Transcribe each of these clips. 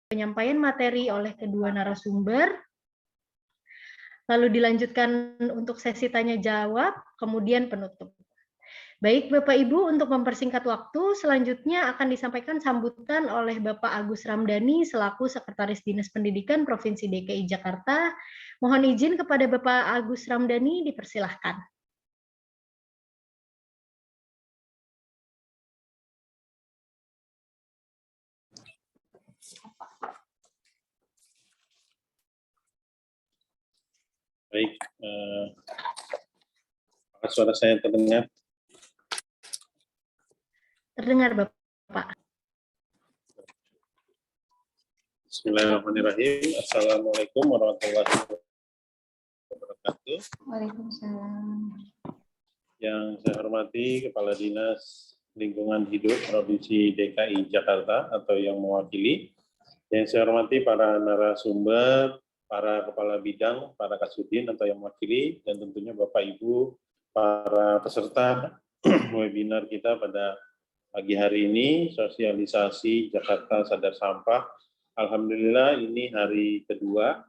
penyampaian materi oleh kedua narasumber, lalu dilanjutkan untuk sesi tanya jawab, kemudian penutup. Baik Bapak Ibu, untuk mempersingkat waktu, selanjutnya akan disampaikan sambutan oleh Bapak Agus Ramdhani selaku Sekretaris Dinas Pendidikan Provinsi DKI Jakarta. Mohon izin kepada Bapak Agus Ramdhani, dipersilahkan. Baik, apakah suara saya terdengar? Terdengar Bapak. Bismillahirrahmanirrahim. Assalamualaikum warahmatullahi wabarakatuh. Waalaikumsalam. Yang saya hormati Kepala Dinas Lingkungan Hidup Provinsi DKI Jakarta atau yang mewakili. Yang saya hormati para narasumber, para kepala bidang, para kasudin atau yang mewakili, dan tentunya Bapak Ibu, para peserta webinar kita pada pagi hari ini, sosialisasi Jakarta Sadar Sampah. Alhamdulillah ini hari kedua,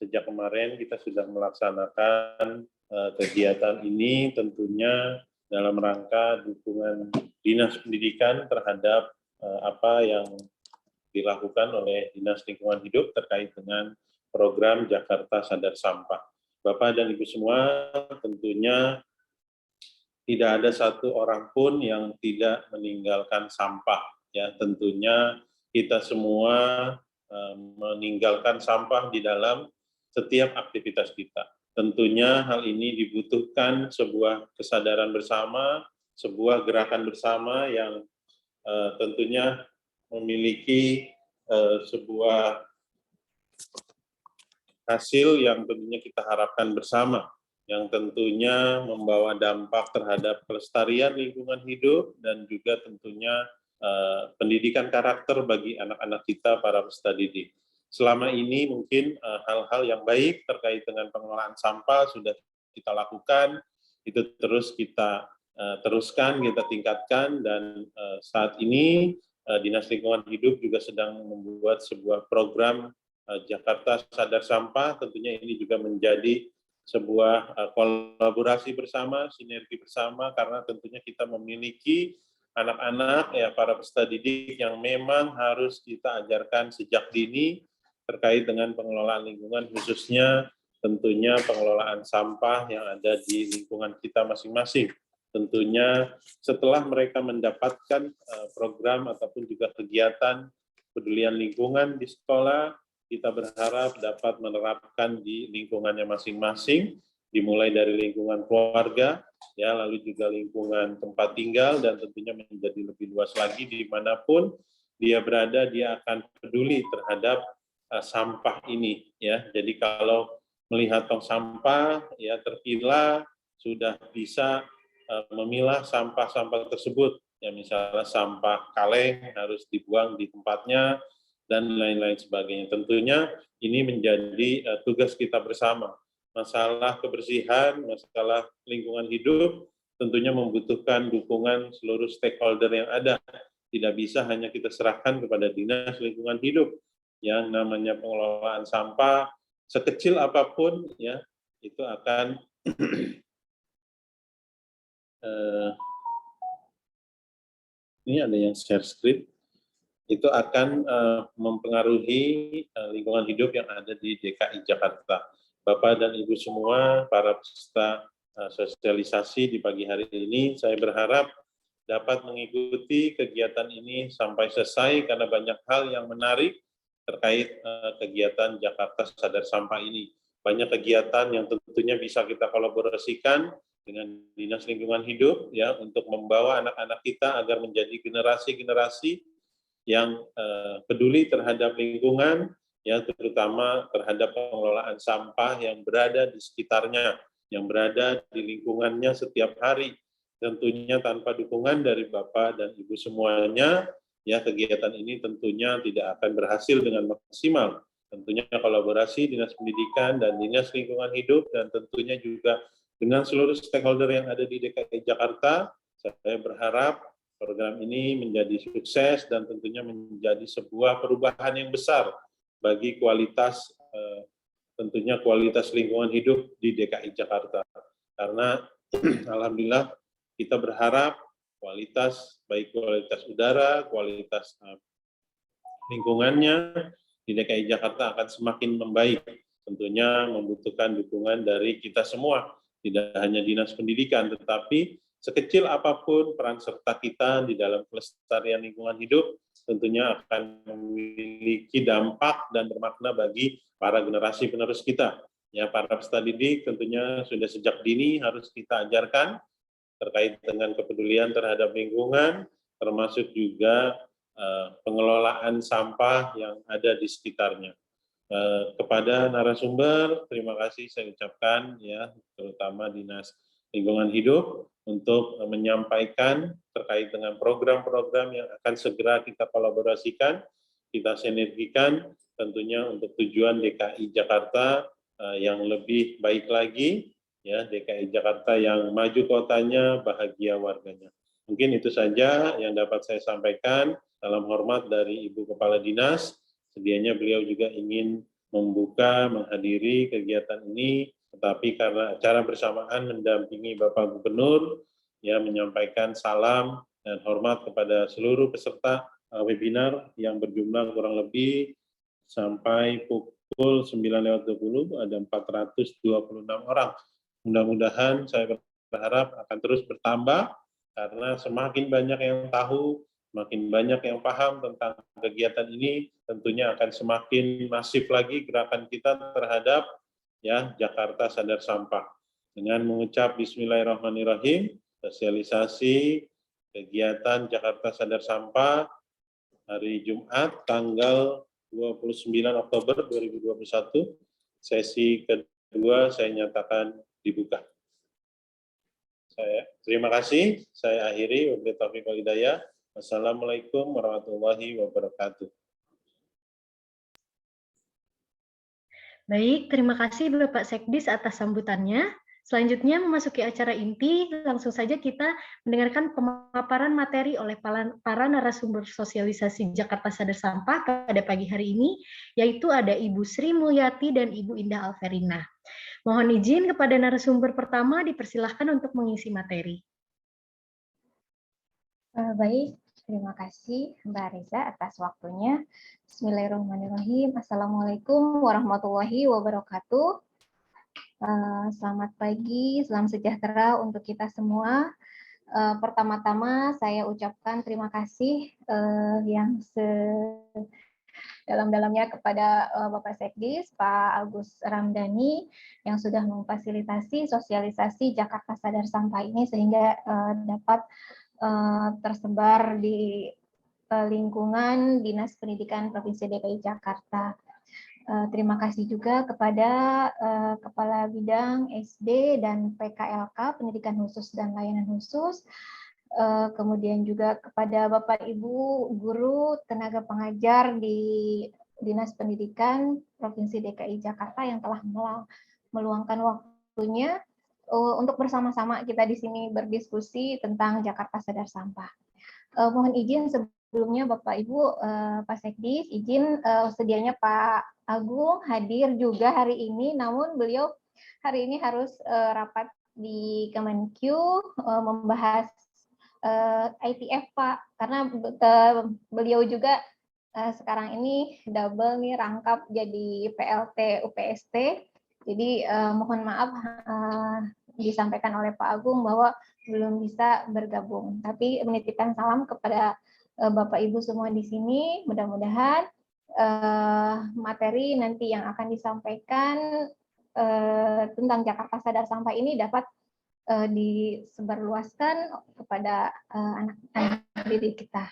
sejak kemarin kita sudah melaksanakan kegiatan ini tentunya dalam rangka dukungan Dinas Pendidikan terhadap apa yang dilakukan oleh Dinas Lingkungan Hidup terkait dengan program Jakarta Sadar Sampah. Bapak dan Ibu semua, tentunya tidak ada satu orang pun yang tidak meninggalkan sampah. Ya, tentunya kita semua meninggalkan sampah di dalam setiap aktivitas kita. Tentunya hal ini dibutuhkan sebuah kesadaran bersama, sebuah gerakan bersama yang tentunya memiliki sebuah hasil yang tentunya kita harapkan bersama, yang tentunya membawa dampak terhadap kelestarian lingkungan hidup dan juga tentunya pendidikan karakter bagi anak-anak kita, para peserta didik. Selama ini mungkin hal-hal yang baik terkait dengan pengelolaan sampah sudah kita lakukan, itu terus kita teruskan, kita tingkatkan, dan saat ini Dinas Lingkungan Hidup juga sedang membuat sebuah program Jakarta Sadar Sampah. Tentunya ini juga menjadi sebuah kolaborasi bersama, sinergi bersama, karena tentunya kita memiliki anak-anak, ya, para peserta didik yang memang harus kita ajarkan sejak dini terkait dengan pengelolaan lingkungan, khususnya tentunya pengelolaan sampah yang ada di lingkungan kita masing-masing. Tentunya setelah mereka mendapatkan program ataupun juga kegiatan pedulian lingkungan di sekolah, kita berharap dapat menerapkan di lingkungannya masing-masing, dimulai dari lingkungan keluarga, ya, lalu juga lingkungan tempat tinggal, dan tentunya menjadi lebih luas lagi dimanapun dia berada, dia akan peduli terhadap sampah ini, ya. Jadi kalau melihat tong sampah, ya, terpilah, sudah bisa memilah sampah-sampah tersebut, ya, misalnya sampah kaleng harus dibuang di tempatnya, dan lain-lain sebagainya. Tentunya ini menjadi tugas kita bersama. Masalah kebersihan, masalah lingkungan hidup, tentunya membutuhkan dukungan seluruh stakeholder yang ada. Tidak bisa hanya kita serahkan kepada Dinas Lingkungan Hidup. Yang namanya pengelolaan sampah, sekecil apapun, ya, itu akan ini ada yang share script, itu akan mempengaruhi lingkungan hidup yang ada di DKI Jakarta. Bapak dan Ibu semua, para peserta sosialisasi di pagi hari ini, saya berharap dapat mengikuti kegiatan ini sampai selesai, karena banyak hal yang menarik terkait kegiatan Jakarta Sadar Sampah ini. Banyak kegiatan yang tentunya bisa kita kolaborasikan dengan Dinas Lingkungan Hidup, ya, untuk membawa anak-anak kita agar menjadi generasi-generasi yang peduli terhadap lingkungan, ya, terutama terhadap pengelolaan sampah yang berada di sekitarnya, yang berada di lingkungannya setiap hari. Tentunya tanpa dukungan dari Bapak dan Ibu semuanya, ya, kegiatan ini tentunya tidak akan berhasil dengan maksimal. Tentunya kolaborasi Dinas Pendidikan dan Dinas Lingkungan Hidup, dan tentunya juga dengan seluruh stakeholder yang ada di DKI Jakarta, saya berharap program ini menjadi sukses dan tentunya menjadi sebuah perubahan yang besar bagi kualitas tentunya kualitas lingkungan hidup di DKI Jakarta. Karena alhamdulillah kita berharap kualitas, baik kualitas udara, kualitas lingkungannya di DKI Jakarta akan semakin membaik. Tentunya membutuhkan dukungan dari kita semua, tidak hanya Dinas Pendidikan, tetapi sekecil apapun peran serta kita di dalam pelestarian lingkungan hidup, tentunya akan memiliki dampak dan bermakna bagi para generasi penerus kita. Ya, para peserta didik tentunya sudah sejak dini harus kita ajarkan terkait dengan kepedulian terhadap lingkungan, termasuk juga pengelolaan sampah yang ada di sekitarnya. Kepada narasumber, terima kasih saya ucapkan ya, terutama Dinas Lingkungan Hidup untuk menyampaikan terkait dengan program-program yang akan segera kita kolaborasikan, kita sinergikan tentunya untuk tujuan DKI Jakarta yang lebih baik lagi, ya DKI Jakarta yang maju kotanya, bahagia warganya. Mungkin itu saja yang dapat saya sampaikan. Salam hormat dari Ibu Kepala Dinas. Sedianya beliau juga ingin membuka, menghadiri kegiatan ini, tetapi karena acara bersamaan mendampingi Bapak Gubernur, ya menyampaikan salam dan hormat kepada seluruh peserta webinar yang berjumlah kurang lebih sampai pukul 9.20 ada 426 orang. Mudah-mudahan saya berharap akan terus bertambah karena semakin banyak yang tahu, semakin banyak yang paham tentang kegiatan ini, tentunya akan semakin masif lagi gerakan kita terhadap ya Jakarta Sadar Sampah. Dengan mengucap Bismillahirrahmanirrahim, sosialisasi kegiatan Jakarta Sadar Sampah hari Jumat tanggal 29 Oktober 2021, sesi kedua saya nyatakan dibuka. Terima kasih. Saya akhiri. Wabillahi taufiq wal hidayah. Wassalamualaikum warahmatullahi wabarakatuh. Baik, terima kasih Bapak Sekdis atas sambutannya. Selanjutnya memasuki acara inti, langsung saja kita mendengarkan pemaparan materi oleh para narasumber sosialisasi Jakarta Sadar Sampah pada pagi hari ini, yaitu ada Ibu Sri Mulyati dan Ibu Indah Alverina. Mohon izin kepada narasumber pertama dipersilahkan untuk mengisi materi. Baik, terima kasih Mbak Reza atas waktunya. Bismillahirrahmanirrahim. Assalamualaikum warahmatullahi wabarakatuh. Selamat pagi, salam sejahtera untuk kita semua. Pertama-tama saya ucapkan terima kasih yang dalam-dalamnya kepada Bapak Sekdis, Pak Agus Ramdhani, yang sudah memfasilitasi sosialisasi Jakarta Sadar Sampah ini sehingga dapat tersebar di lingkungan Dinas Pendidikan Provinsi DKI Jakarta. Terima kasih juga kepada Kepala Bidang SD dan PKLK, Pendidikan Khusus dan Layanan Khusus, kemudian juga kepada Bapak Ibu guru tenaga pengajar di Dinas Pendidikan Provinsi DKI Jakarta yang telah meluangkan waktunya untuk bersama-sama kita di sini berdiskusi tentang Jakarta Sadar Sampah. Mohon izin sebelumnya Bapak Ibu, Pak Sekdis, izin sedianya Pak Agung hadir juga hari ini, namun beliau hari ini harus rapat di Kemenkyu membahas ITF Pak, karena beliau juga sekarang ini double nih rangkap jadi PLT UPST. Jadi mohon maaf disampaikan oleh Pak Agung bahwa belum bisa bergabung. Tapi menitipkan salam kepada Bapak Ibu semua di sini. Mudah-mudahan materi nanti yang akan disampaikan tentang Jakarta Sadar Sampah ini dapat disebarluaskan kepada anak-anak didik kita.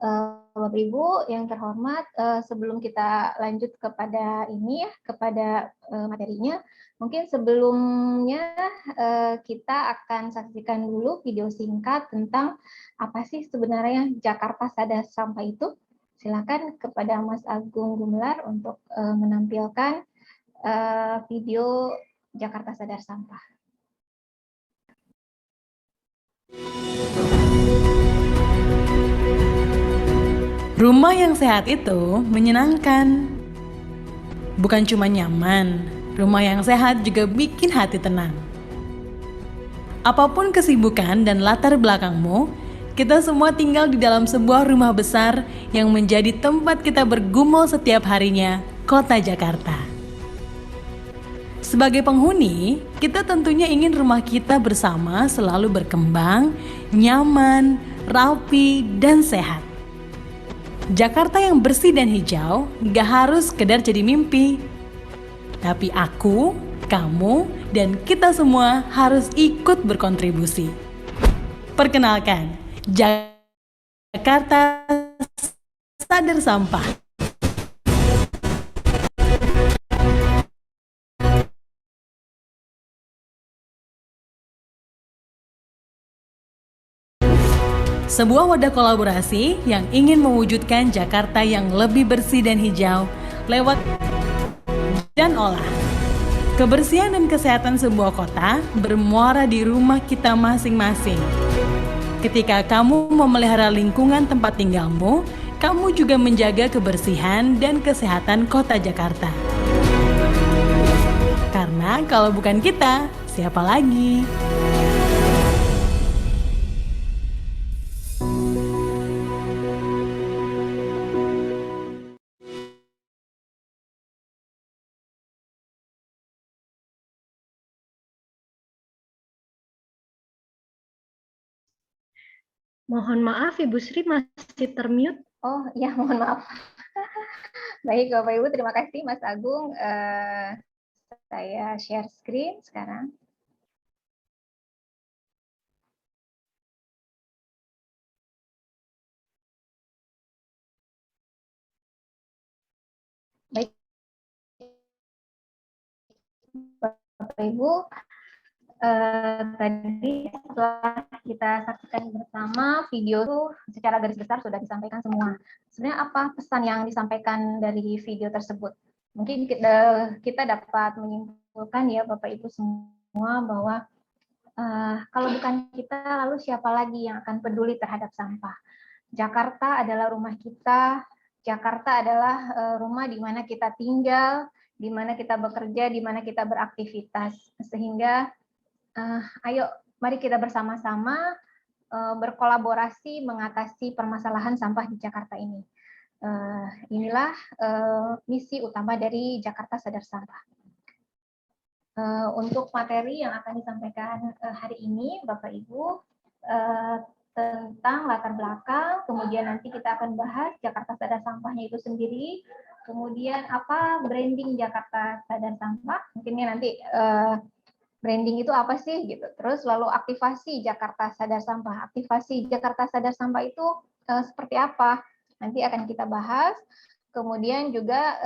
Bapak Ibu yang terhormat, sebelum kita lanjut kepada ini ya, kepada materinya, mungkin sebelumnya kita akan saksikan dulu video singkat tentang apa sih sebenarnya Jakarta Sadar Sampah itu. Silakan kepada Mas Agung Gumelar untuk menampilkan video Jakarta Sadar Sampah. Rumah yang sehat itu menyenangkan. Bukan cuma nyaman, rumah yang sehat juga bikin hati tenang. Apapun kesibukan dan latar belakangmu, kita semua tinggal di dalam sebuah rumah besar yang menjadi tempat kita bergumul setiap harinya, Kota Jakarta. Sebagai penghuni, kita tentunya ingin rumah kita bersama selalu berkembang, nyaman, rapi, dan sehat. Jakarta yang bersih dan hijau gak harus sekedar jadi mimpi. Tapi aku, kamu, dan kita semua harus ikut berkontribusi. Perkenalkan, Jakarta Sadar Sampah. Sebuah wadah kolaborasi yang ingin mewujudkan Jakarta yang lebih bersih dan hijau lewat dan olah. Kebersihan dan kesehatan sebuah kota bermuara di rumah kita masing-masing. Ketika kamu memelihara lingkungan tempat tinggalmu, kamu juga menjaga kebersihan dan kesehatan kota Jakarta. Karena kalau bukan kita, siapa lagi? Mohon maaf, Ibu Sri masih termute. Oh ya, mohon maaf. Baik Bapak Ibu, terima kasih Mas Agung. Saya share screen sekarang. Baik Bapak Ibu, tadi setelah kita saksikan bersama video itu secara garis besar sudah disampaikan semua. Sebenarnya apa pesan yang disampaikan dari video tersebut? Mungkin kita dapat menyimpulkan ya Bapak Ibu semua bahwa kalau bukan kita, lalu siapa lagi yang akan peduli terhadap sampah? Jakarta adalah rumah kita, Jakarta adalah rumah di mana kita tinggal, di mana kita bekerja, di mana kita beraktivitas. Sehingga ayo mari kita bersama-sama berkolaborasi mengatasi permasalahan sampah di Jakarta ini. Inilah misi utama dari Jakarta Sadar Sampah. Untuk materi yang akan disampaikan hari ini, Bapak Ibu, tentang latar belakang, kemudian nanti kita akan bahas Jakarta Sadar Sampahnya itu sendiri, kemudian apa branding Jakarta Sadar Sampah, mungkinnya nanti branding itu apa sih gitu. Terus lalu aktivasi Jakarta Sadar Sampah. Aktivasi Jakarta Sadar Sampah itu seperti apa? Nanti akan kita bahas. Kemudian juga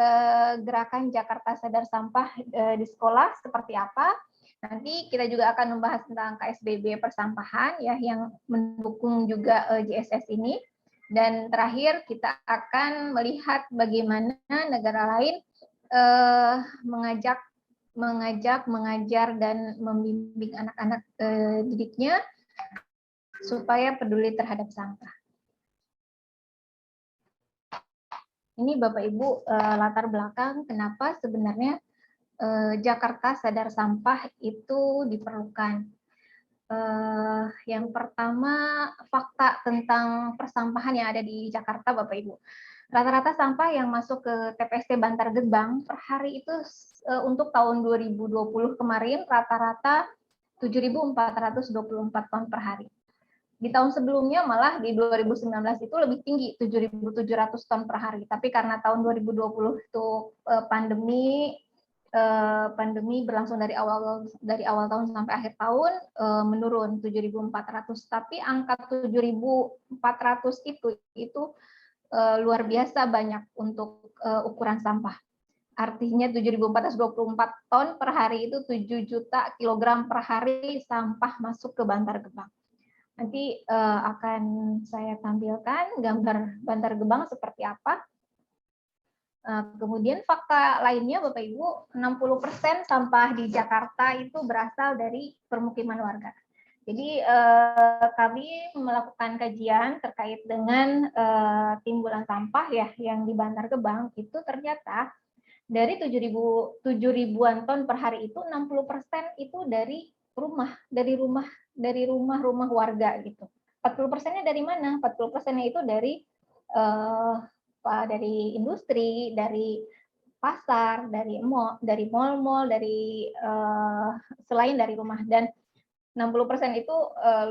gerakan Jakarta Sadar Sampah di sekolah seperti apa? Nanti kita juga akan membahas tentang KSBB persampahan ya yang mendukung juga JSS ini. Dan terakhir kita akan melihat bagaimana negara lain mengajak, mengajar, dan membimbing anak-anak didiknya supaya peduli terhadap sampah. Ini Bapak Ibu latar belakang kenapa sebenarnya Jakarta Sadar Sampah itu diperlukan. Yang pertama, fakta tentang persampahan yang ada di Jakarta, Bapak Ibu. Rata-rata sampah yang masuk ke TPST Bantar Gebang per hari itu untuk tahun 2020 kemarin rata-rata 7.424 ton per hari. Di tahun sebelumnya malah di 2019 itu lebih tinggi 7.700 ton per hari. Tapi karena tahun 2020 itu pandemi berlangsung dari awal tahun sampai akhir tahun menurun 7.400. Tapi angka 7.400 itu luar biasa banyak untuk ukuran sampah. Artinya 7.424 ton per hari itu 7 juta kilogram per hari sampah masuk ke Bantar Gebang. Nanti akan saya tampilkan gambar Bantar Gebang seperti apa. Kemudian fakta lainnya Bapak Ibu, 60% sampah di Jakarta itu berasal dari permukiman warga. Jadi kami melakukan kajian terkait dengan timbulan sampah ya yang di Bantar Gebang itu ternyata dari 7.000-an ton per hari itu 60% itu dari rumah warga gitu. 40%-nya dari mana? 40%-nya itu dari industri, dari pasar, dari mall-mall, dari selain dari rumah. Dan 60% itu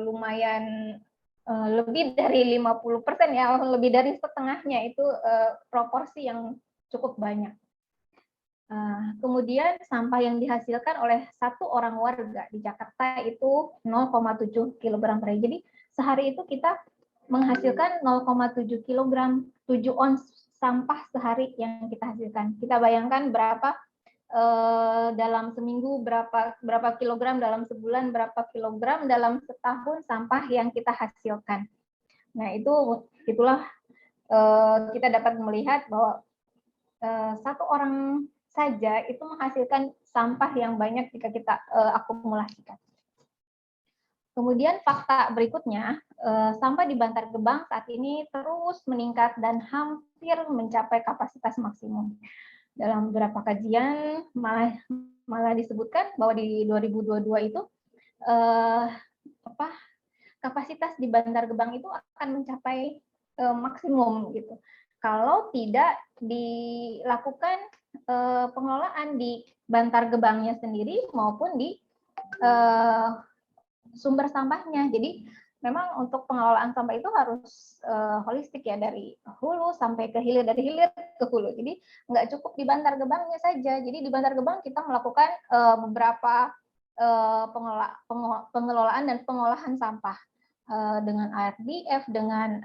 lumayan lebih dari 50% ya, lebih dari setengahnya itu proporsi yang cukup banyak. Kemudian sampah yang dihasilkan oleh satu orang warga di Jakarta itu 0,7 kg per hari. Jadi sehari itu kita menghasilkan 0,7 kg, 7 ons sampah sehari yang kita hasilkan. Kita bayangkan berapa dalam seminggu, berapa kilogram, dalam sebulan berapa kilogram, dalam setahun sampah yang kita hasilkan. Nah, itulah kita dapat melihat bahwa satu orang saja itu menghasilkan sampah yang banyak jika kita akumulasikan. Kemudian fakta berikutnya, sampah di Bantar Gebang saat ini terus meningkat dan hampir mencapai kapasitas maksimum. Dalam beberapa kajian malah disebutkan bahwa di 2022 itu kapasitas di Bantar Gebang itu akan mencapai maksimum gitu. Kalau tidak dilakukan pengelolaan di Bantar Gebangnya sendiri maupun di sumber sampahnya. Jadi memang untuk pengelolaan sampah itu harus holistik ya, dari hulu sampai ke hilir, dari hilir ke hulu. Jadi nggak cukup di Bantar Gebangnya saja. Jadi di Bantar Gebang kita melakukan beberapa pengelolaan dan pengolahan sampah dengan ARDF, dengan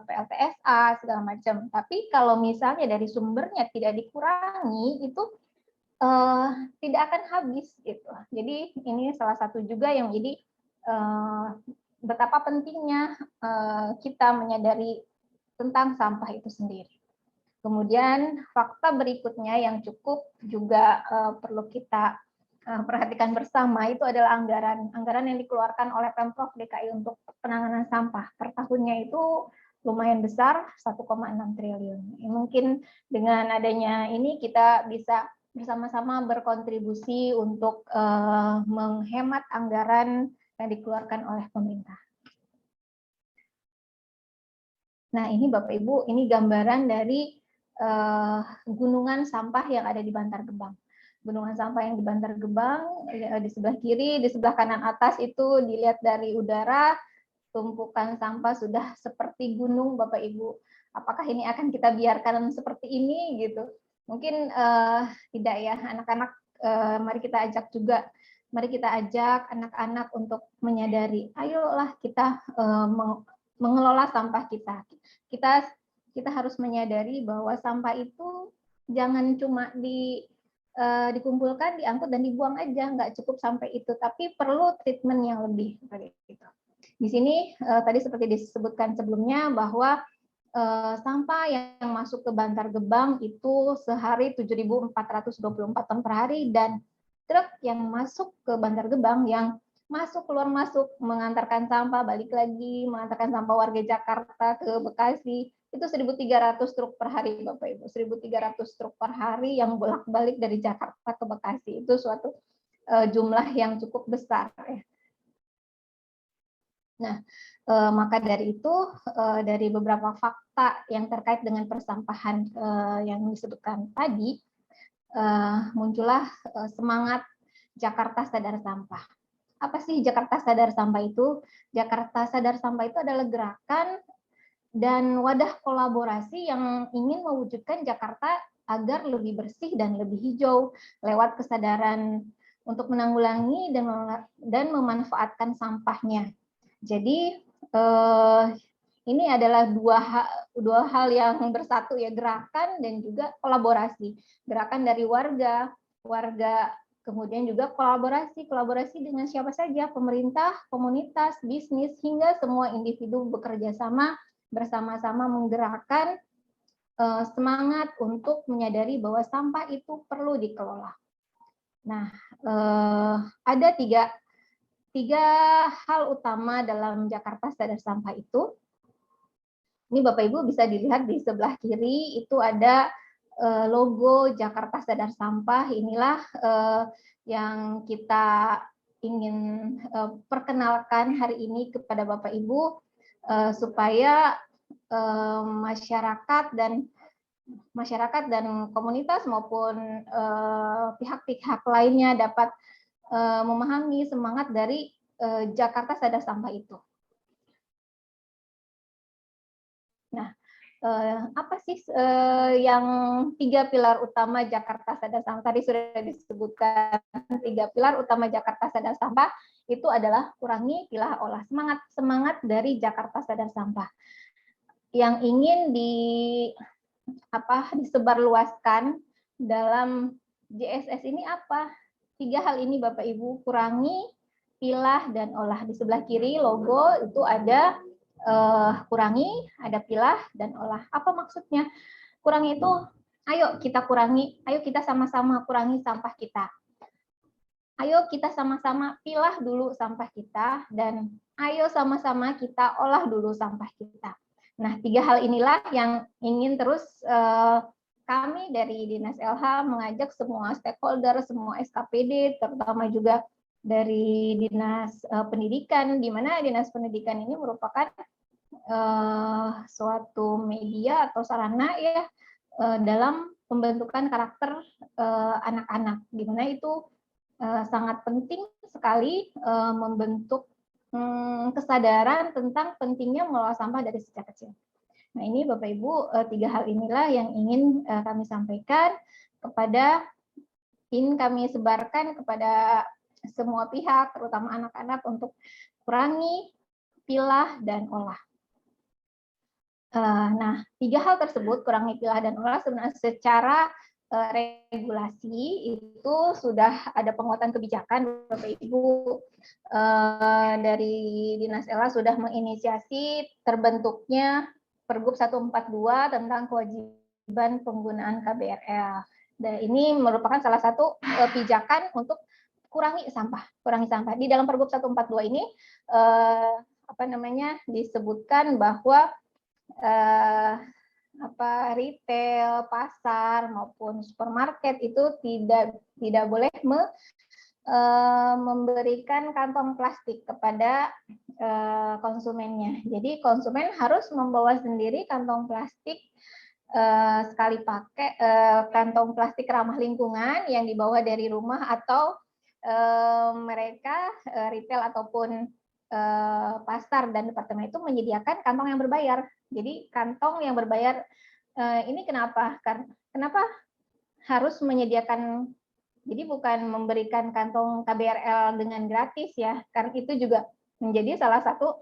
PLTSA segala macam. Tapi kalau misalnya dari sumbernya tidak dikurangi, itu tidak akan habis gitu. Jadi ini salah satu juga yang menjadi betapa pentingnya kita menyadari tentang sampah itu sendiri. Kemudian fakta berikutnya yang cukup juga perlu kita perhatikan bersama itu adalah anggaran yang dikeluarkan oleh Pemprov DKI untuk penanganan sampah. Per tahunnya itu lumayan besar, 1,6 triliun. Mungkin dengan adanya ini kita bisa bersama-sama berkontribusi untuk menghemat anggaran yang dikeluarkan oleh pemerintah. Nah, ini Bapak Ibu, ini gambaran dari gunungan sampah yang ada di Bantar Gebang. Gunungan sampah yang di Bantar Gebang, di sebelah kiri, di sebelah kanan atas itu dilihat dari udara, tumpukan sampah sudah seperti gunung Bapak Ibu. Apakah ini akan kita biarkan seperti ini gitu? Mungkin tidak ya, anak-anak, mari kita ajak anak-anak untuk menyadari, ayolah kita mengelola sampah kita. Kita harus menyadari bahwa sampah itu jangan cuma dikumpulkan, diangkut dan dibuang aja, nggak cukup sampai itu, tapi perlu treatment yang lebih. Gitu. Di sini tadi seperti disebutkan sebelumnya bahwa sampah yang masuk ke Bantar Gebang itu sehari 7.424 ton per hari, dan truk yang masuk ke Bantar Gebang yang masuk keluar masuk mengantarkan sampah, balik lagi mengantarkan sampah warga Jakarta ke Bekasi itu 1.300 truk per hari Bapak Ibu. 1.300 truk per hari yang bolak-balik dari Jakarta ke Bekasi, itu suatu jumlah yang cukup besar ya. Nah, maka dari itu, dari beberapa fakta yang terkait dengan persampahan yang disebutkan tadi, muncullah semangat Jakarta Sadar Sampah. Apa sih Jakarta Sadar Sampah itu? Jakarta Sadar Sampah itu adalah gerakan dan wadah kolaborasi yang ingin mewujudkan Jakarta agar lebih bersih dan lebih hijau lewat kesadaran untuk menanggulangi dan memanfaatkan sampahnya. Jadi ini adalah dua hal yang bersatu ya, gerakan dan juga kolaborasi. Gerakan dari warga, kemudian juga kolaborasi dengan siapa saja, pemerintah, komunitas, bisnis, hingga semua individu bekerja sama bersama-sama menggerakkan semangat untuk menyadari bahwa sampah itu perlu dikelola. Nah, ada tiga tiga hal utama dalam Jakarta Sadar Sampah itu. Ini Bapak Ibu bisa dilihat di sebelah kiri itu ada logo Jakarta Sadar Sampah. Inilah yang kita ingin perkenalkan hari ini kepada Bapak Ibu supaya masyarakat dan komunitas maupun pihak-pihak lainnya dapat memahami semangat dari Jakarta Sadar Sampah itu. Nah, apa sih yang tiga pilar utama Jakarta Sadar Sampah? Tadi sudah disebutkan tiga pilar utama Jakarta Sadar Sampah itu adalah kurangi, pilah, olah. Semangat dari Jakarta Sadar Sampah yang ingin disebarluaskan dalam JSS ini apa? Tiga hal ini Bapak Ibu, kurangi, pilah, dan olah. Di sebelah kiri logo itu ada kurangi, ada pilah, dan olah. Apa maksudnya? Kurangi itu, ayo kita kurangi, ayo kita sama-sama kurangi sampah kita. Ayo kita sama-sama pilah dulu sampah kita, dan ayo sama-sama kita olah dulu sampah kita. Nah, tiga hal inilah yang ingin terus kami dari Dinas LH mengajak semua stakeholder, semua SKPD, terutama juga dari Dinas Pendidikan, di mana Dinas Pendidikan ini merupakan suatu media atau sarana ya dalam pembentukan karakter anak-anak, di mana itu sangat penting sekali membentuk kesadaran tentang pentingnya mengelola sampah dari sejak kecil. Nah, ini Bapak Ibu, tiga hal inilah yang ingin kami sampaikan ingin kami sebarkan kepada semua pihak, terutama anak-anak, untuk kurangi, pilah, dan olah. Nah, tiga hal tersebut, kurangi, pilah, dan olah, sebenarnya secara regulasi itu sudah ada penguatan kebijakan, Bapak Ibu, dari Dinas LH sudah menginisiasi terbentuknya Pergub 142 tentang kewajiban penggunaan KBRL. Dan ini merupakan salah satu pijakan untuk kurangi sampah. Di dalam Pergub 142 ini disebutkan bahwa retail, pasar maupun supermarket itu tidak boleh memberikan kantong plastik kepada konsumennya. Jadi konsumen harus membawa sendiri kantong plastik sekali pakai, kantong plastik ramah lingkungan yang dibawa dari rumah, atau mereka retail ataupun pasar dan departemen itu menyediakan kantong yang berbayar. Jadi kantong yang berbayar ini kenapa harus menyediakan? Jadi bukan memberikan kantong KBRL dengan gratis ya, karena itu juga menjadi salah satu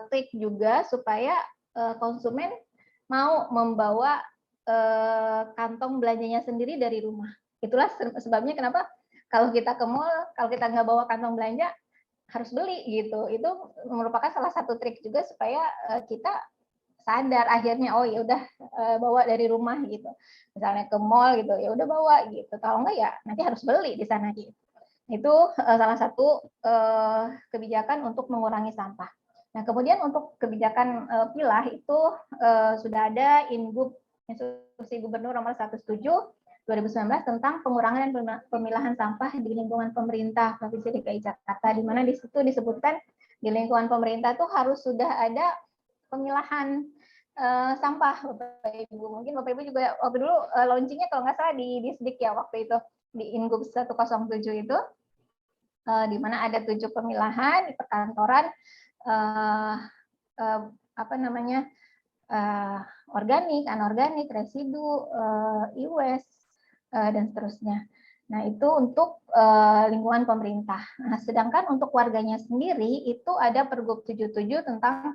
trik juga supaya konsumen mau membawa kantong belanjanya sendiri dari rumah. Itulah sebabnya kenapa kalau kita ke mall, kalau kita nggak bawa kantong belanja, harus beli gitu. Itu merupakan salah satu trik juga supaya kita sadar akhirnya, oh ya udah bawa dari rumah gitu. Misalnya ke mall gitu, ya udah bawa gitu. Kalau enggak ya nanti harus beli di sana gitu. Itu salah satu kebijakan untuk mengurangi sampah. Nah, kemudian untuk kebijakan pilah itu sudah ada Ingup, Instruksi Gubernur nomor 17 2019 tentang pengurangan dan pemilahan sampah di lingkungan pemerintah Provinsi DKI Jakarta, di mana di situ disebutkan di lingkungan pemerintah tuh harus sudah ada pemilahan sampah, Bapak Ibu. Mungkin Bapak Ibu juga waktu dulu launchingnya kalau nggak salah di Disdik ya waktu itu, di Ingup 107 itu, di mana ada 7 pemilahan di perkantoran, organik, anorganik, residu, e-waste, dan seterusnya. Nah, itu untuk lingkungan pemerintah. Nah, sedangkan untuk warganya sendiri itu ada Pergub 77 tentang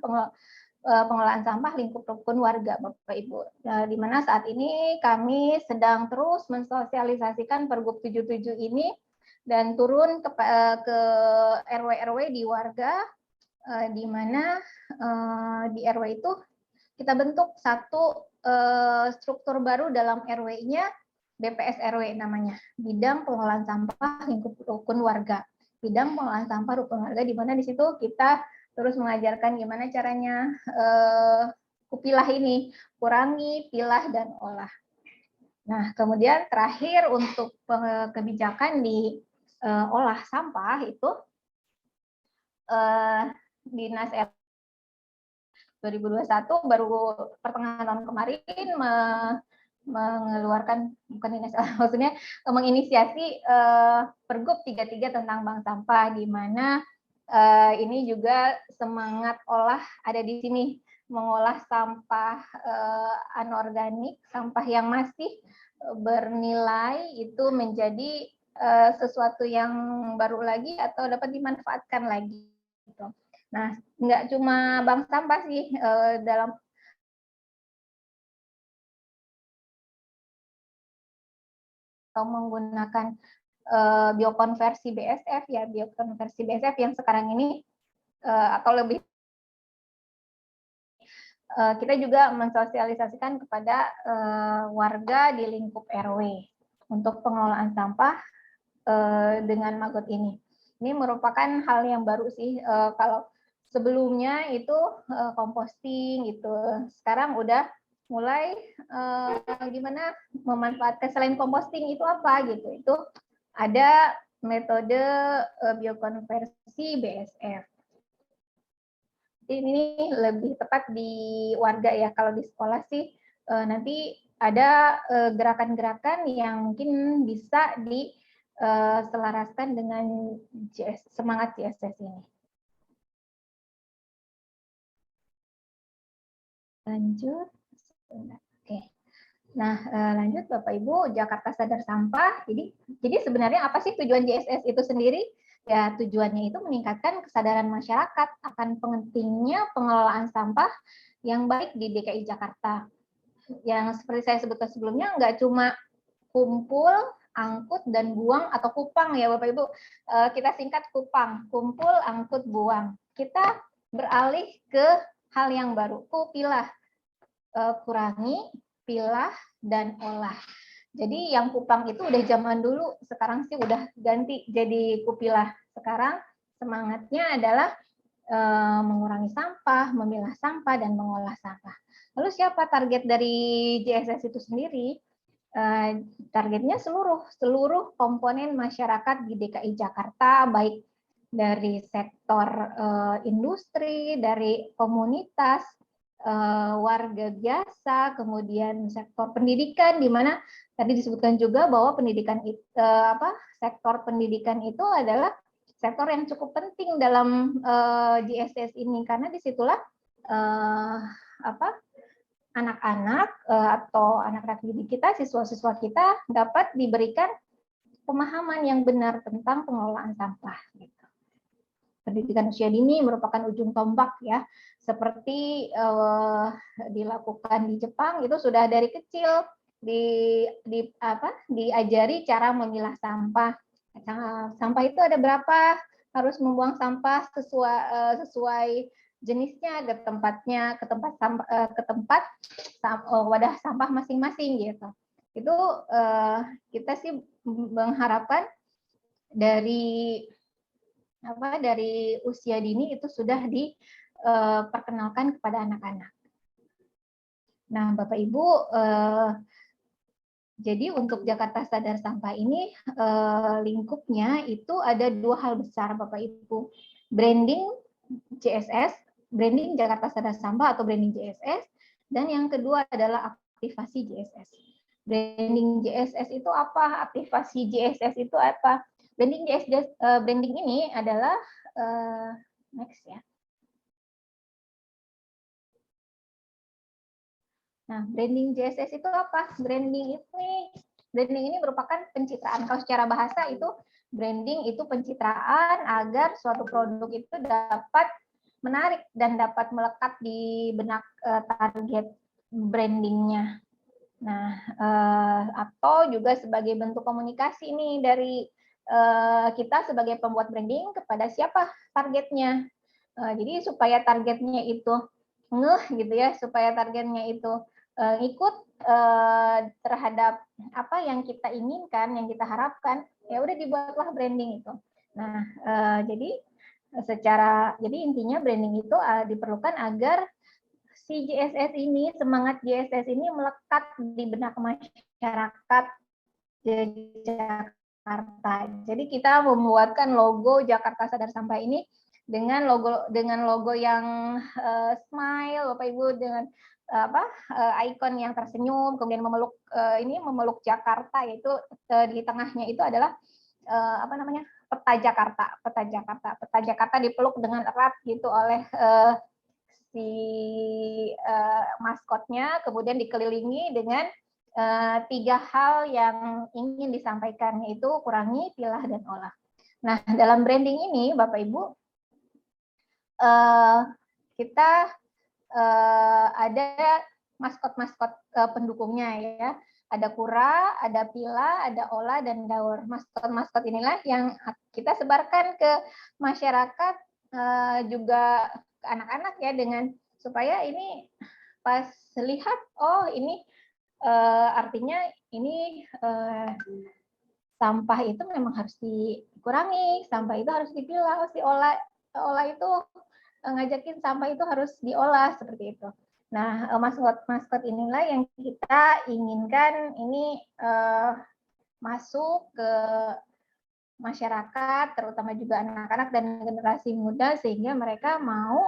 pengelolaan sampah lingkup rukun warga, Bapak Ibu. Di mana saat ini kami sedang terus mensosialisasikan Pergub 77 ini dan turun ke RW-RW di warga, di mana di RW itu kita bentuk satu struktur baru dalam RW-nya, BPS RW namanya, Bidang Pengelolaan Sampah Lingkup Rukun Warga. bidang pengolahan sampah rukun warga, di mana di situ kita terus mengajarkan gimana caranya kupilah ini, kurangi, pilah, dan olah. Nah, kemudian terakhir untuk kebijakan di olah sampah itu Dinas 2021 baru pertengahan tahun kemarin mengeluarkan, bukan dinas, maksudnya menginisiasi Pergub 33 tentang bank sampah, di mana ini juga semangat olah ada di sini, mengolah sampah anorganik, sampah yang masih bernilai itu menjadi sesuatu yang baru lagi atau dapat dimanfaatkan lagi. Gitu. Nah, nggak cuma bank sampah sih, dalam atau menggunakan biokonversi BSF ya, biokonversi BSF yang sekarang ini atau lebih kita juga mensosialisasikan kepada warga di lingkup RW untuk pengelolaan sampah dengan maggot ini. Ini merupakan hal yang baru sih, kalau sebelumnya itu composting gitu, sekarang udah mulai gimana memanfaatkan selain composting itu apa gitu, itu ada metode biokonversi BSF. Ini lebih tepat di warga ya, kalau di sekolah sih nanti ada gerakan-gerakan yang mungkin bisa diselaraskan dengan semangat JSS ini. Lanjut. Oke. Nah, lanjut Bapak Ibu, Jakarta Sadar Sampah. Jadi sebenarnya apa sih tujuan JSS itu sendiri? Ya, tujuannya itu meningkatkan kesadaran masyarakat akan pentingnya pengelolaan sampah yang baik di DKI Jakarta. Yang seperti saya sebutkan sebelumnya, nggak cuma kumpul, angkut, dan buang atau kupang ya Bapak Ibu. Kita singkat kupang, kumpul, angkut, buang. Kita beralih ke hal yang baru, kupilah, kurangi, pilah, dan olah. Jadi yang kupang itu udah zaman dulu, sekarang sih udah ganti jadi kupilah. Sekarang semangatnya adalah mengurangi sampah, memilah sampah, dan mengolah sampah. Lalu siapa target dari JSS itu sendiri? Targetnya seluruh komponen masyarakat di DKI Jakarta, baik dari sektor industri, dari komunitas, warga biasa, kemudian sektor pendidikan, di mana tadi disebutkan juga bahwa pendidikan sektor pendidikan itu adalah sektor yang cukup penting dalam JSS ini, karena disitulah anak-anak atau anak-anak didik kita, siswa-siswa kita dapat diberikan pemahaman yang benar tentang pengelolaan sampah. Gitu. Pendidikan usia dini merupakan ujung tombak ya, seperti dilakukan di Jepang, itu sudah dari kecil diajari cara memilah sampah. Sampah itu ada berapa, harus membuang sampah sesuai jenisnya, ke tempat wadah sampah masing-masing gitu. Itu kita sih mengharapkan dari usia dini itu sudah diperkenalkan kepada anak-anak. Nah, Bapak Ibu, jadi untuk Jakarta Sadar Sampah ini lingkupnya itu ada dua hal besar, Bapak Ibu. Branding JSS, branding Jakarta Sadar Sampah atau branding JSS, dan yang kedua adalah aktivasi JSS. Branding JSS itu apa? Aktivasi JSS itu apa? Branding JSS, branding ini adalah next ya. Nah, branding JSS itu apa? Branding ini merupakan pencitraan. Kalau secara bahasa itu branding itu pencitraan agar suatu produk itu dapat menarik dan dapat melekat di benak target brandingnya. Nah, atau juga sebagai bentuk komunikasi nih dari kita sebagai pembuat branding kepada siapa targetnya. Jadi supaya targetnya itu ngeh gitu ya, supaya targetnya itu ikut terhadap apa yang kita inginkan, yang kita harapkan, ya udah dibuatlah branding itu. Nah, jadi intinya branding itu diperlukan agar si JSS ini, semangat JSS ini melekat di benak masyarakat Jakarta. Jadi kita membuatkan logo Jakarta Sadar Sampah ini dengan logo yang smile, Bapak Ibu, dengan ikon yang tersenyum, kemudian memeluk Jakarta, yaitu di tengahnya itu adalah peta Jakarta. Peta Jakarta dipeluk dengan erat gitu oleh si maskotnya, kemudian dikelilingi dengan 3 hal yang ingin disampaikan, yaitu kurangi, pilah, dan olah. Nah, dalam branding ini, Bapak Ibu, kita ada maskot-maskot pendukungnya ya. Ada kura, ada pila, ada olah, dan daur. Maskot-maskot inilah yang kita sebarkan ke masyarakat, juga ke anak-anak ya, dengan supaya ini pas lihat, oh ini artinya ini sampah itu memang harus dikurangi, sampah itu harus dipilah, olah itu ngajakin sampah itu harus diolah, seperti itu. Nah, maskot inilah yang kita inginkan ini masuk ke masyarakat, terutama juga anak-anak dan generasi muda, sehingga mereka mau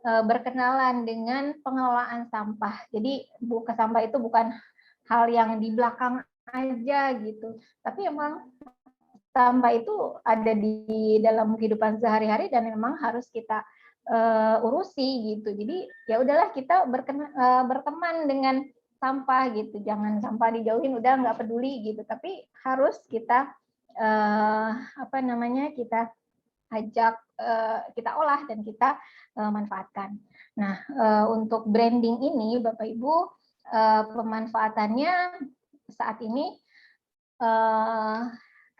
berkenalan dengan pengelolaan sampah. Jadi sampah itu bukan hal yang di belakang aja gitu, tapi emang sampah itu ada di dalam kehidupan sehari-hari dan memang harus kita urusi gitu. Jadi ya udahlah, kita berteman dengan sampah gitu, jangan sampah dijauhin, udah nggak peduli gitu, tapi harus kita kita ajak, kita olah dan kita manfaatkan. Nah, untuk branding ini Bapak Ibu, pemanfaatannya saat ini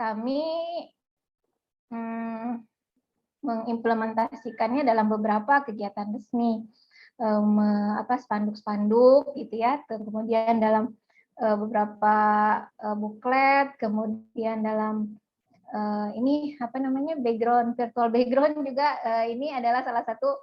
kami mengimplementasikannya dalam beberapa kegiatan resmi, spanduk-spanduk gitu ya, kemudian dalam beberapa buklet, kemudian dalam virtual background juga, ini adalah salah satu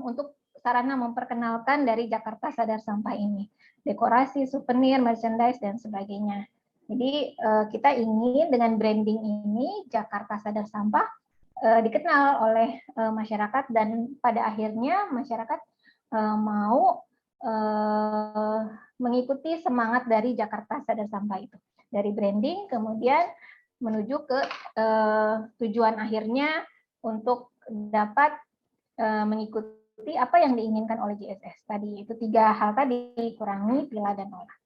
untuk sarana memperkenalkan dari Jakarta Sadar Sampah ini, dekorasi, souvenir, merchandise, dan sebagainya. Jadi kita ingin dengan branding ini Jakarta Sadar Sampah dikenal oleh masyarakat, dan pada akhirnya masyarakat mau mengikuti semangat dari Jakarta Sadar Sampah itu, dari branding kemudian menuju ke tujuan akhirnya untuk dapat mengikuti apa yang diinginkan oleh JSS tadi, itu 3 hal tadi: kurangi, pilah, dan olah.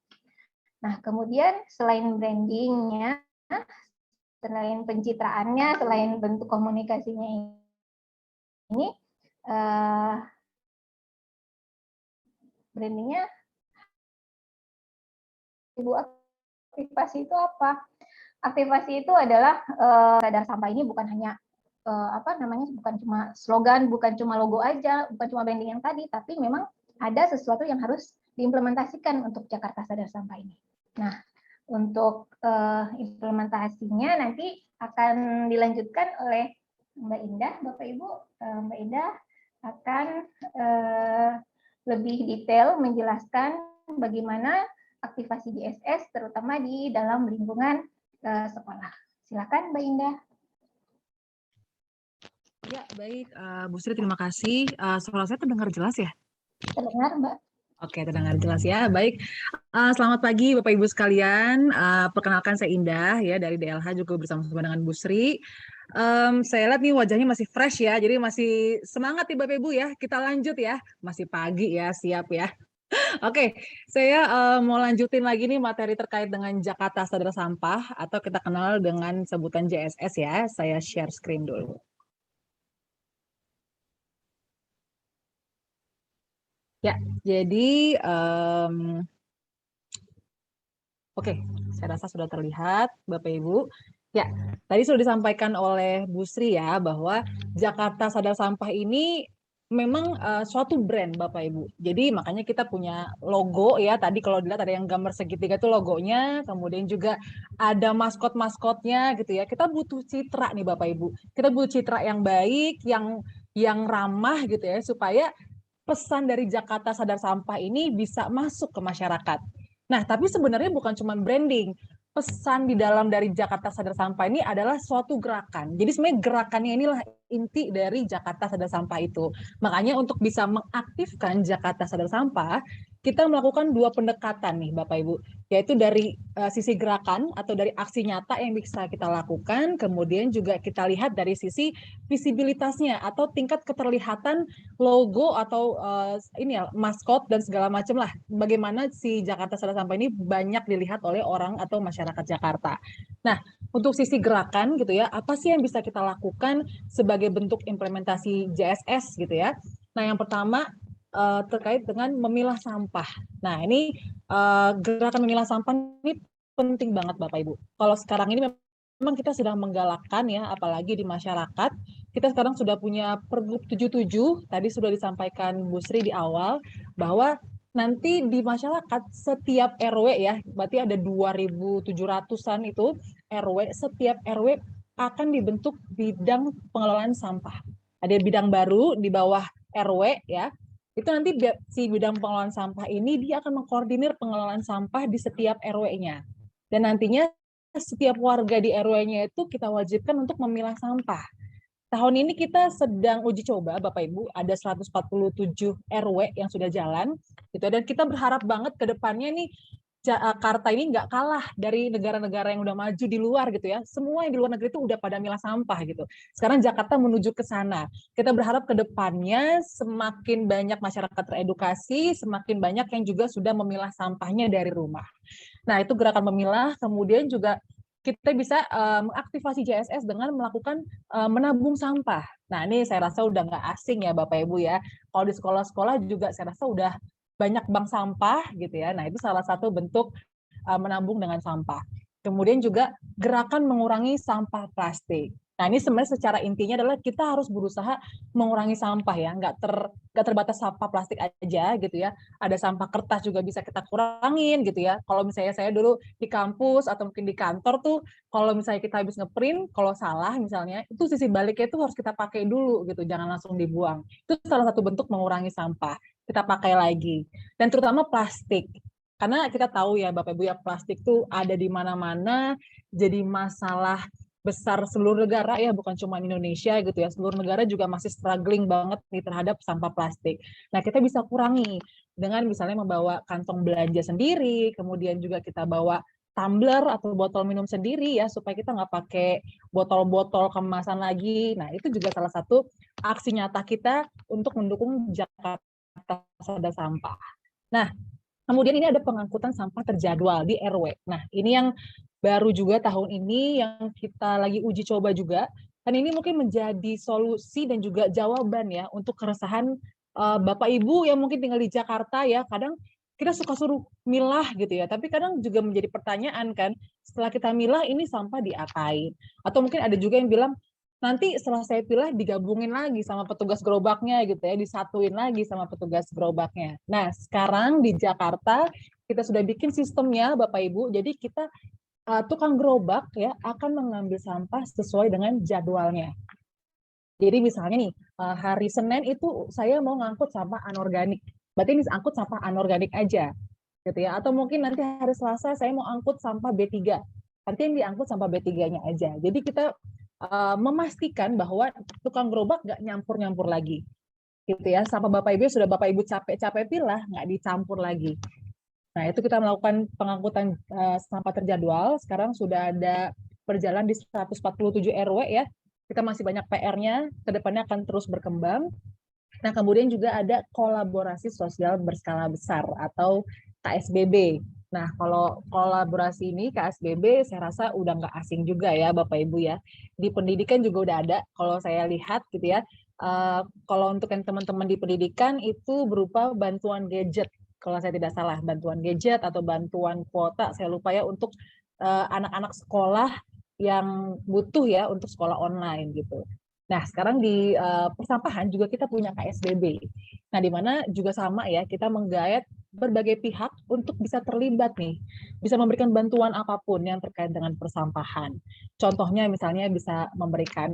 Nah, kemudian selain brandingnya, selain pencitraannya, selain bentuk komunikasinya ini, brandingnya, Ibu, aktivasi itu apa? Aktivasi itu adalah sadar sampah ini bukan hanya bukan cuma slogan, bukan cuma logo aja, bukan cuma branding yang tadi, tapi memang ada sesuatu yang harus diimplementasikan untuk Jakarta Sadar Sampah ini. Nah, untuk implementasinya nanti akan dilanjutkan oleh Mbak Indah, Bapak Ibu. Mbak Indah akan lebih detail menjelaskan bagaimana aktivasi JSS, terutama di dalam lingkungan sekolah. Silakan, Mbak Indah. Ya, baik, Bu Sri, terima kasih. Suara saya terdengar jelas ya? Terdengar, Mbak. Oke, terdengar jelas ya. Baik, selamat pagi Bapak Ibu sekalian. Perkenalkan, saya Indah ya dari DLH, juga bersama-sama dengan Bu Sri. Saya lihat nih wajahnya masih fresh ya, jadi masih semangat nih Bapak Ibu ya. Kita lanjut ya, masih pagi ya, siap ya. Oke, saya mau lanjutin lagi nih materi terkait dengan Jakarta Sadar Sampah, atau kita kenal dengan sebutan JSS ya. Saya share screen dulu. Ya, jadi oke, saya rasa sudah terlihat Bapak Ibu. Ya, tadi sudah disampaikan oleh Bu Sri ya, bahwa Jakarta Sadar Sampah ini memang suatu brand Bapak Ibu. Jadi makanya kita punya logo ya. Tadi kalau dilihat ada yang gambar segitiga itu logonya, kemudian juga ada maskot-maskotnya gitu ya. Kita butuh citra nih Bapak Ibu. Kita butuh citra yang baik, yang ramah gitu ya, supaya pesan dari Jakarta Sadar Sampah ini bisa masuk ke masyarakat. Nah, tapi sebenarnya bukan cuma branding. Pesan di dalam dari Jakarta Sadar Sampah ini adalah suatu gerakan. Jadi sebenarnya gerakannya inilah inti dari Jakarta Sadar Sampah itu. Makanya untuk bisa mengaktifkan Jakarta Sadar Sampah, kita melakukan 2 pendekatan nih Bapak Ibu, yaitu dari sisi gerakan atau dari aksi nyata yang bisa kita lakukan, kemudian juga kita lihat dari sisi visibilitasnya atau tingkat keterlihatan logo atau ini ya maskot dan segala macam lah. Bagaimana si Jakarta Sadar Sampah ini banyak dilihat oleh orang atau masyarakat Jakarta. Nah, untuk sisi gerakan gitu ya, apa sih yang bisa kita lakukan sebagai bentuk implementasi JSS gitu ya? Nah, yang pertama terkait dengan memilah sampah. Nah, ini gerakan memilah sampah ini penting banget Bapak Ibu. Kalau sekarang ini memang kita sedang menggalakkan ya, apalagi di masyarakat. Kita sekarang sudah punya Pergub 77, tadi sudah disampaikan Bu Sri di awal, bahwa nanti di masyarakat setiap RW ya, berarti ada 2.700-an itu RW, setiap RW akan dibentuk bidang pengelolaan sampah. Ada bidang baru di bawah RW ya, itu nanti si bidang pengelolaan sampah ini dia akan mengkoordinir pengelolaan sampah di setiap RW-nya. Dan nantinya setiap warga di RW-nya itu kita wajibkan untuk memilah sampah. Tahun ini kita sedang uji coba Bapak Ibu, ada 147 RW yang sudah jalan gitu, dan kita berharap banget ke depannya nih Jakarta ini nggak kalah dari negara-negara yang udah maju di luar gitu ya. Semua yang di luar negeri itu udah pada milah sampah gitu. Sekarang Jakarta menuju ke sana. Kita berharap ke depannya semakin banyak masyarakat teredukasi, semakin banyak yang juga sudah memilah sampahnya dari rumah. Nah, itu gerakan memilah, kemudian juga kita bisa mengaktifasi JSS dengan melakukan menabung sampah. Nah, ini saya rasa udah nggak asing ya Bapak Ibu ya. Kalau di sekolah-sekolah juga saya rasa udah banyak bank sampah gitu ya. Nah, itu salah satu bentuk menabung dengan sampah. Kemudian juga gerakan mengurangi sampah plastik. Nah, ini sebenarnya secara intinya adalah kita harus berusaha mengurangi sampah ya, nggak terbatas sampah plastik aja gitu ya. Ada sampah kertas juga bisa kita kurangin gitu ya. Kalau misalnya saya dulu di kampus atau mungkin di kantor tuh, kalau misalnya kita habis ngeprint, kalau salah misalnya, itu sisi baliknya itu harus kita pakai dulu gitu, jangan langsung dibuang. Itu salah satu bentuk mengurangi sampah. Kita pakai lagi. Dan terutama plastik. Karena kita tahu ya Bapak Ibu ya, plastik tuh ada di mana-mana, jadi masalah besar seluruh negara ya, bukan cuma Indonesia gitu ya, seluruh negara juga masih struggling banget nih terhadap sampah plastik. Nah, kita bisa kurangi dengan misalnya membawa kantong belanja sendiri, kemudian juga kita bawa tumbler atau botol minum sendiri ya, supaya kita nggak pakai botol-botol kemasan lagi. Nah, itu juga salah satu aksi nyata kita untuk mendukung Jakarta Sadar Sampah. Nah, kemudian ini ada pengangkutan sampah terjadwal di RW. Nah, ini yang baru juga tahun ini yang kita lagi uji coba juga. Dan ini mungkin menjadi solusi dan juga jawaban ya untuk keresahan Bapak Ibu yang mungkin tinggal di Jakarta ya. Kadang kita suka suruh milah gitu ya, tapi kadang juga menjadi pertanyaan kan, setelah kita milah ini sampah diapain? Atau mungkin ada juga yang bilang, nanti setelah saya pilih digabungin lagi sama petugas gerobaknya gitu ya, disatuin lagi sama petugas gerobaknya. Nah, sekarang di Jakarta kita sudah bikin sistemnya Bapak Ibu, jadi kita tukang gerobak ya akan mengambil sampah sesuai dengan jadwalnya. Jadi misalnya nih, hari Senin itu saya mau ngangkut sampah anorganik, berarti ini angkut sampah anorganik aja gitu ya. Atau mungkin nanti hari Selasa saya mau angkut sampah B3, nanti yang diangkut sampah B3-nya aja. Jadi kita memastikan bahwa tukang gerobak nggak nyampur-nyampur lagi, gitu ya. Sama Bapak Ibu sudah Bapak Ibu capek-capek pilah, nggak dicampur lagi. Nah, itu kita melakukan pengangkutan sampah terjadwal. Sekarang sudah ada berjalan di 147 RW ya. Kita masih banyak PR-nya, kedepannya akan terus berkembang. Nah, kemudian juga ada kolaborasi sosial berskala besar atau KSBB. Nah, kalau kolaborasi ini KSBB saya rasa udah nggak asing juga ya Bapak Ibu ya. Di pendidikan juga udah ada, kalau saya lihat gitu ya. Kalau untuk yang teman-teman di pendidikan itu berupa bantuan gadget. Kalau saya tidak salah, bantuan gadget atau bantuan kuota, saya lupa ya, untuk anak-anak sekolah yang butuh ya untuk sekolah online gitu. Nah, sekarang di persampahan juga kita punya KSBB. Nah, di mana juga sama ya, kita menggayat berbagai pihak untuk bisa terlibat nih, bisa memberikan bantuan apapun yang terkait dengan persampahan. Contohnya misalnya bisa memberikan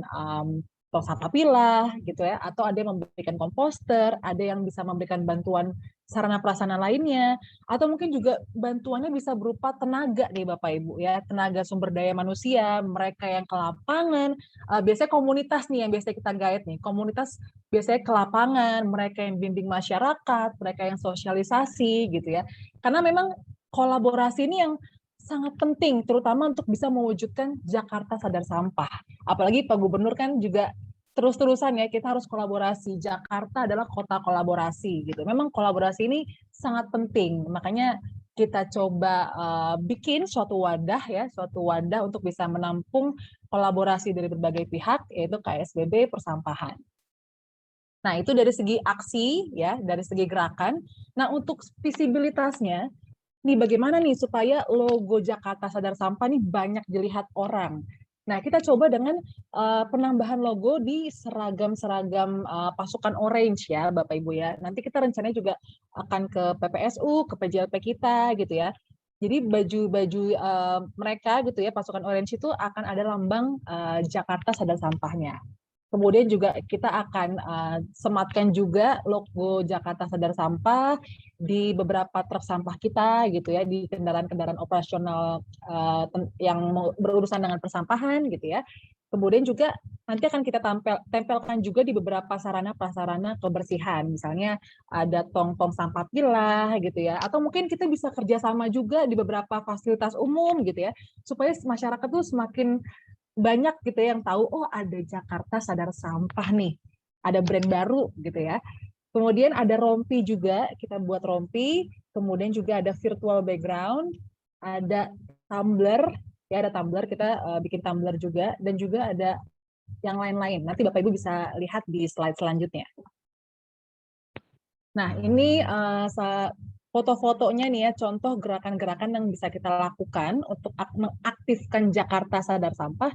tong sampah pilah gitu ya, atau ada yang memberikan komposter, ada yang bisa memberikan bantuan sarana prasarana lainnya, atau mungkin juga bantuannya bisa berupa tenaga nih Bapak Ibu ya, tenaga sumber daya manusia, mereka yang ke lapangan, biasanya komunitas nih yang biasanya kita guide nih, komunitas biasanya ke lapangan, mereka yang bimbing masyarakat, mereka yang sosialisasi gitu ya, karena memang kolaborasi ini yang sangat penting, terutama untuk bisa mewujudkan Jakarta sadar sampah. Apalagi Pak Gubernur kan juga terus-terusan ya, kita harus kolaborasi. Jakarta adalah kota kolaborasi gitu. Memang kolaborasi ini sangat penting, makanya kita coba bikin suatu wadah ya, suatu wadah untuk bisa menampung kolaborasi dari berbagai pihak, yaitu KSBB persampahan. Nah, itu dari segi aksi ya, dari segi gerakan. Nah, untuk visibilitasnya, nih bagaimana nih supaya logo Jakarta Sadar Sampah nih banyak dilihat orang. Nah, kita coba dengan penambahan logo di seragam-seragam pasukan orange ya, Bapak Ibu ya. Nanti kita rencananya juga akan ke PPSU, ke PJLP kita gitu ya. Jadi baju-baju mereka gitu ya, pasukan orange itu akan ada lambang Jakarta Sadar Sampahnya. Kemudian juga kita akan sematkan juga logo Jakarta Sadar Sampah di beberapa truk sampah kita gitu ya, di kendaraan-kendaraan operasional yang berurusan dengan persampahan gitu ya. Kemudian juga nanti akan kita tempelkan juga di beberapa sarana prasarana kebersihan, misalnya ada tong-tong sampah pilah gitu ya, atau mungkin kita bisa kerjasama juga di beberapa fasilitas umum gitu ya, supaya masyarakat tuh semakin banyak gitu ya yang tahu, oh ada Jakarta Sadar Sampah nih, ada brand baru gitu ya. Kemudian ada rompi juga, kita buat rompi, kemudian juga ada virtual background, ada tumbler, ya ada tumbler, kita bikin tumbler juga, dan juga ada yang lain-lain. Nanti Bapak Ibu bisa lihat di slide selanjutnya. Nah, ini foto-fotonya nih ya, contoh gerakan-gerakan yang bisa kita lakukan untuk mengaktifkan Jakarta Sadar Sampah.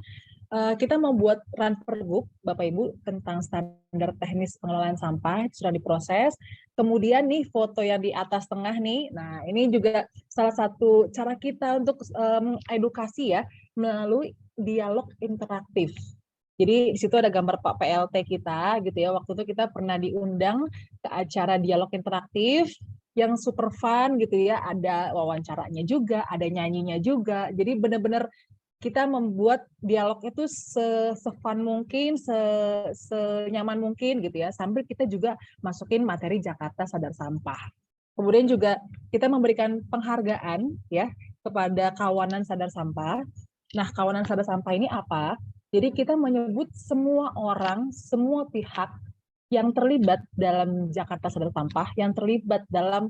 Kita membuat Ranpergub, Bapak Ibu, tentang standar teknis pengelolaan sampah, itu sudah diproses. Kemudian nih foto yang di atas tengah nih, nah ini juga salah satu cara kita untuk edukasi ya, melalui dialog interaktif. Jadi di situ ada gambar Pak PLT kita gitu ya, waktu itu kita pernah diundang ke acara dialog interaktif, yang super fun gitu ya, ada wawancaranya juga, ada nyanyinya juga, jadi benar-benar kita membuat dialog itu se-fun mungkin, senyaman mungkin gitu ya, sambil kita juga masukin materi Jakarta Sadar Sampah. Kemudian juga kita memberikan penghargaan ya kepada kawanan sadar sampah. Nah, kawanan sadar sampah ini apa? Jadi kita menyebut semua orang, semua pihak yang terlibat dalam Jakarta Sadar Sampah, yang terlibat dalam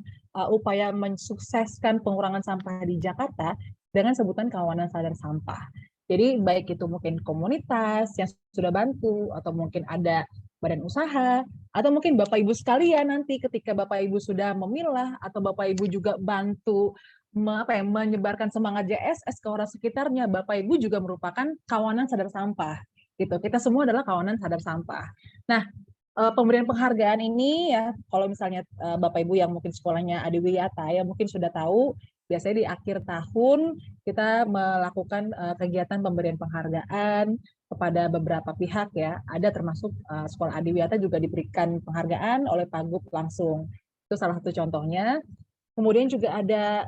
upaya mensukseskan pengurangan sampah di Jakarta dengan sebutan kawanan sadar sampah. Jadi baik itu mungkin komunitas yang sudah bantu, atau mungkin ada badan usaha, atau mungkin Bapak Ibu sekalian nanti ketika Bapak Ibu sudah memilah, atau Bapak Ibu juga bantu menyebarkan semangat JSS ke orang sekitarnya, Bapak Ibu juga merupakan kawanan sadar sampah. Gitu. Kita semua adalah kawanan sadar sampah. Nah, pemberian penghargaan ini ya, kalau misalnya Bapak Ibu yang mungkin sekolahnya Adiwiyata ya mungkin sudah tahu, biasanya di akhir tahun kita melakukan kegiatan pemberian penghargaan kepada beberapa pihak ya, ada termasuk sekolah Adiwiyata juga diberikan penghargaan oleh Pak Gub langsung. Itu salah satu contohnya. Kemudian juga ada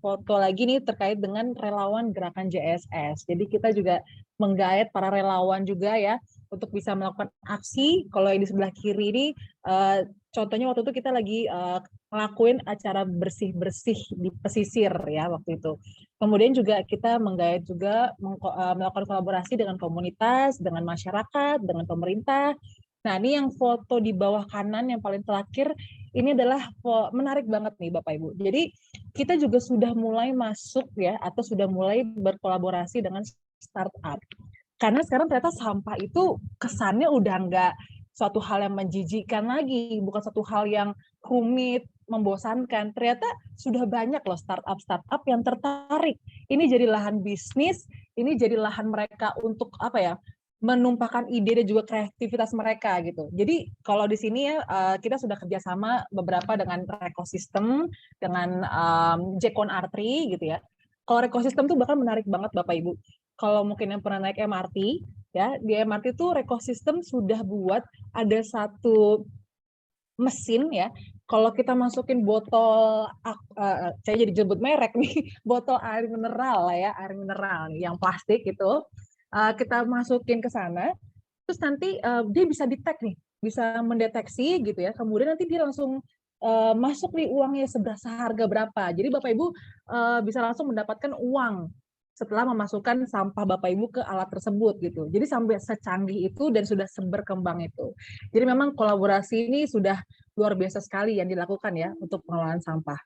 foto lagi nih terkait dengan relawan gerakan JSS. Jadi kita juga menggait para relawan juga ya untuk bisa melakukan aksi. Kalau yang di sebelah kiri ini contohnya waktu itu kita lagi ngelakuin acara bersih-bersih di pesisir ya waktu itu. Kemudian juga kita menggait juga melakukan kolaborasi dengan komunitas, dengan masyarakat, dengan pemerintah. Nah, ini yang foto di bawah kanan yang paling terakhir, ini adalah menarik banget nih Bapak Ibu. Jadi kita juga sudah mulai masuk ya, atau sudah mulai berkolaborasi dengan startup. Karena sekarang ternyata sampah itu kesannya udah nggak suatu hal yang menjijikkan lagi, bukan suatu hal yang rumit, membosankan. Ternyata sudah banyak loh startup yang tertarik. Ini jadi lahan bisnis, ini jadi lahan mereka untuk apa ya? menumpahkan ide dan juga kreativitas mereka gitu. Jadi kalau di sini ya kita sudah kerjasama beberapa dengan Rekosistem, dengan Jekon R3 gitu ya. Kalau Rekosistem tuh bahkan menarik banget Bapak Ibu. Kalau mungkin yang pernah naik MRT ya, di MRT tuh Rekosistem sudah buat ada satu mesin ya. Kalau kita masukin botol, saya jadi jemput merek nih, botol air mineral lah ya, air mineral nih, yang plastik itu. Kita masukin ke sana, terus nanti dia bisa detect nih, bisa mendeteksi gitu ya. Kemudian nanti dia langsung masuk nih uangnya seharga berapa. Jadi Bapak Ibu bisa langsung mendapatkan uang setelah memasukkan sampah Bapak Ibu ke alat tersebut gitu. Jadi sampai secanggih itu dan sudah seberkembang itu. Jadi memang kolaborasi ini sudah luar biasa sekali yang dilakukan ya untuk pengelolaan sampah.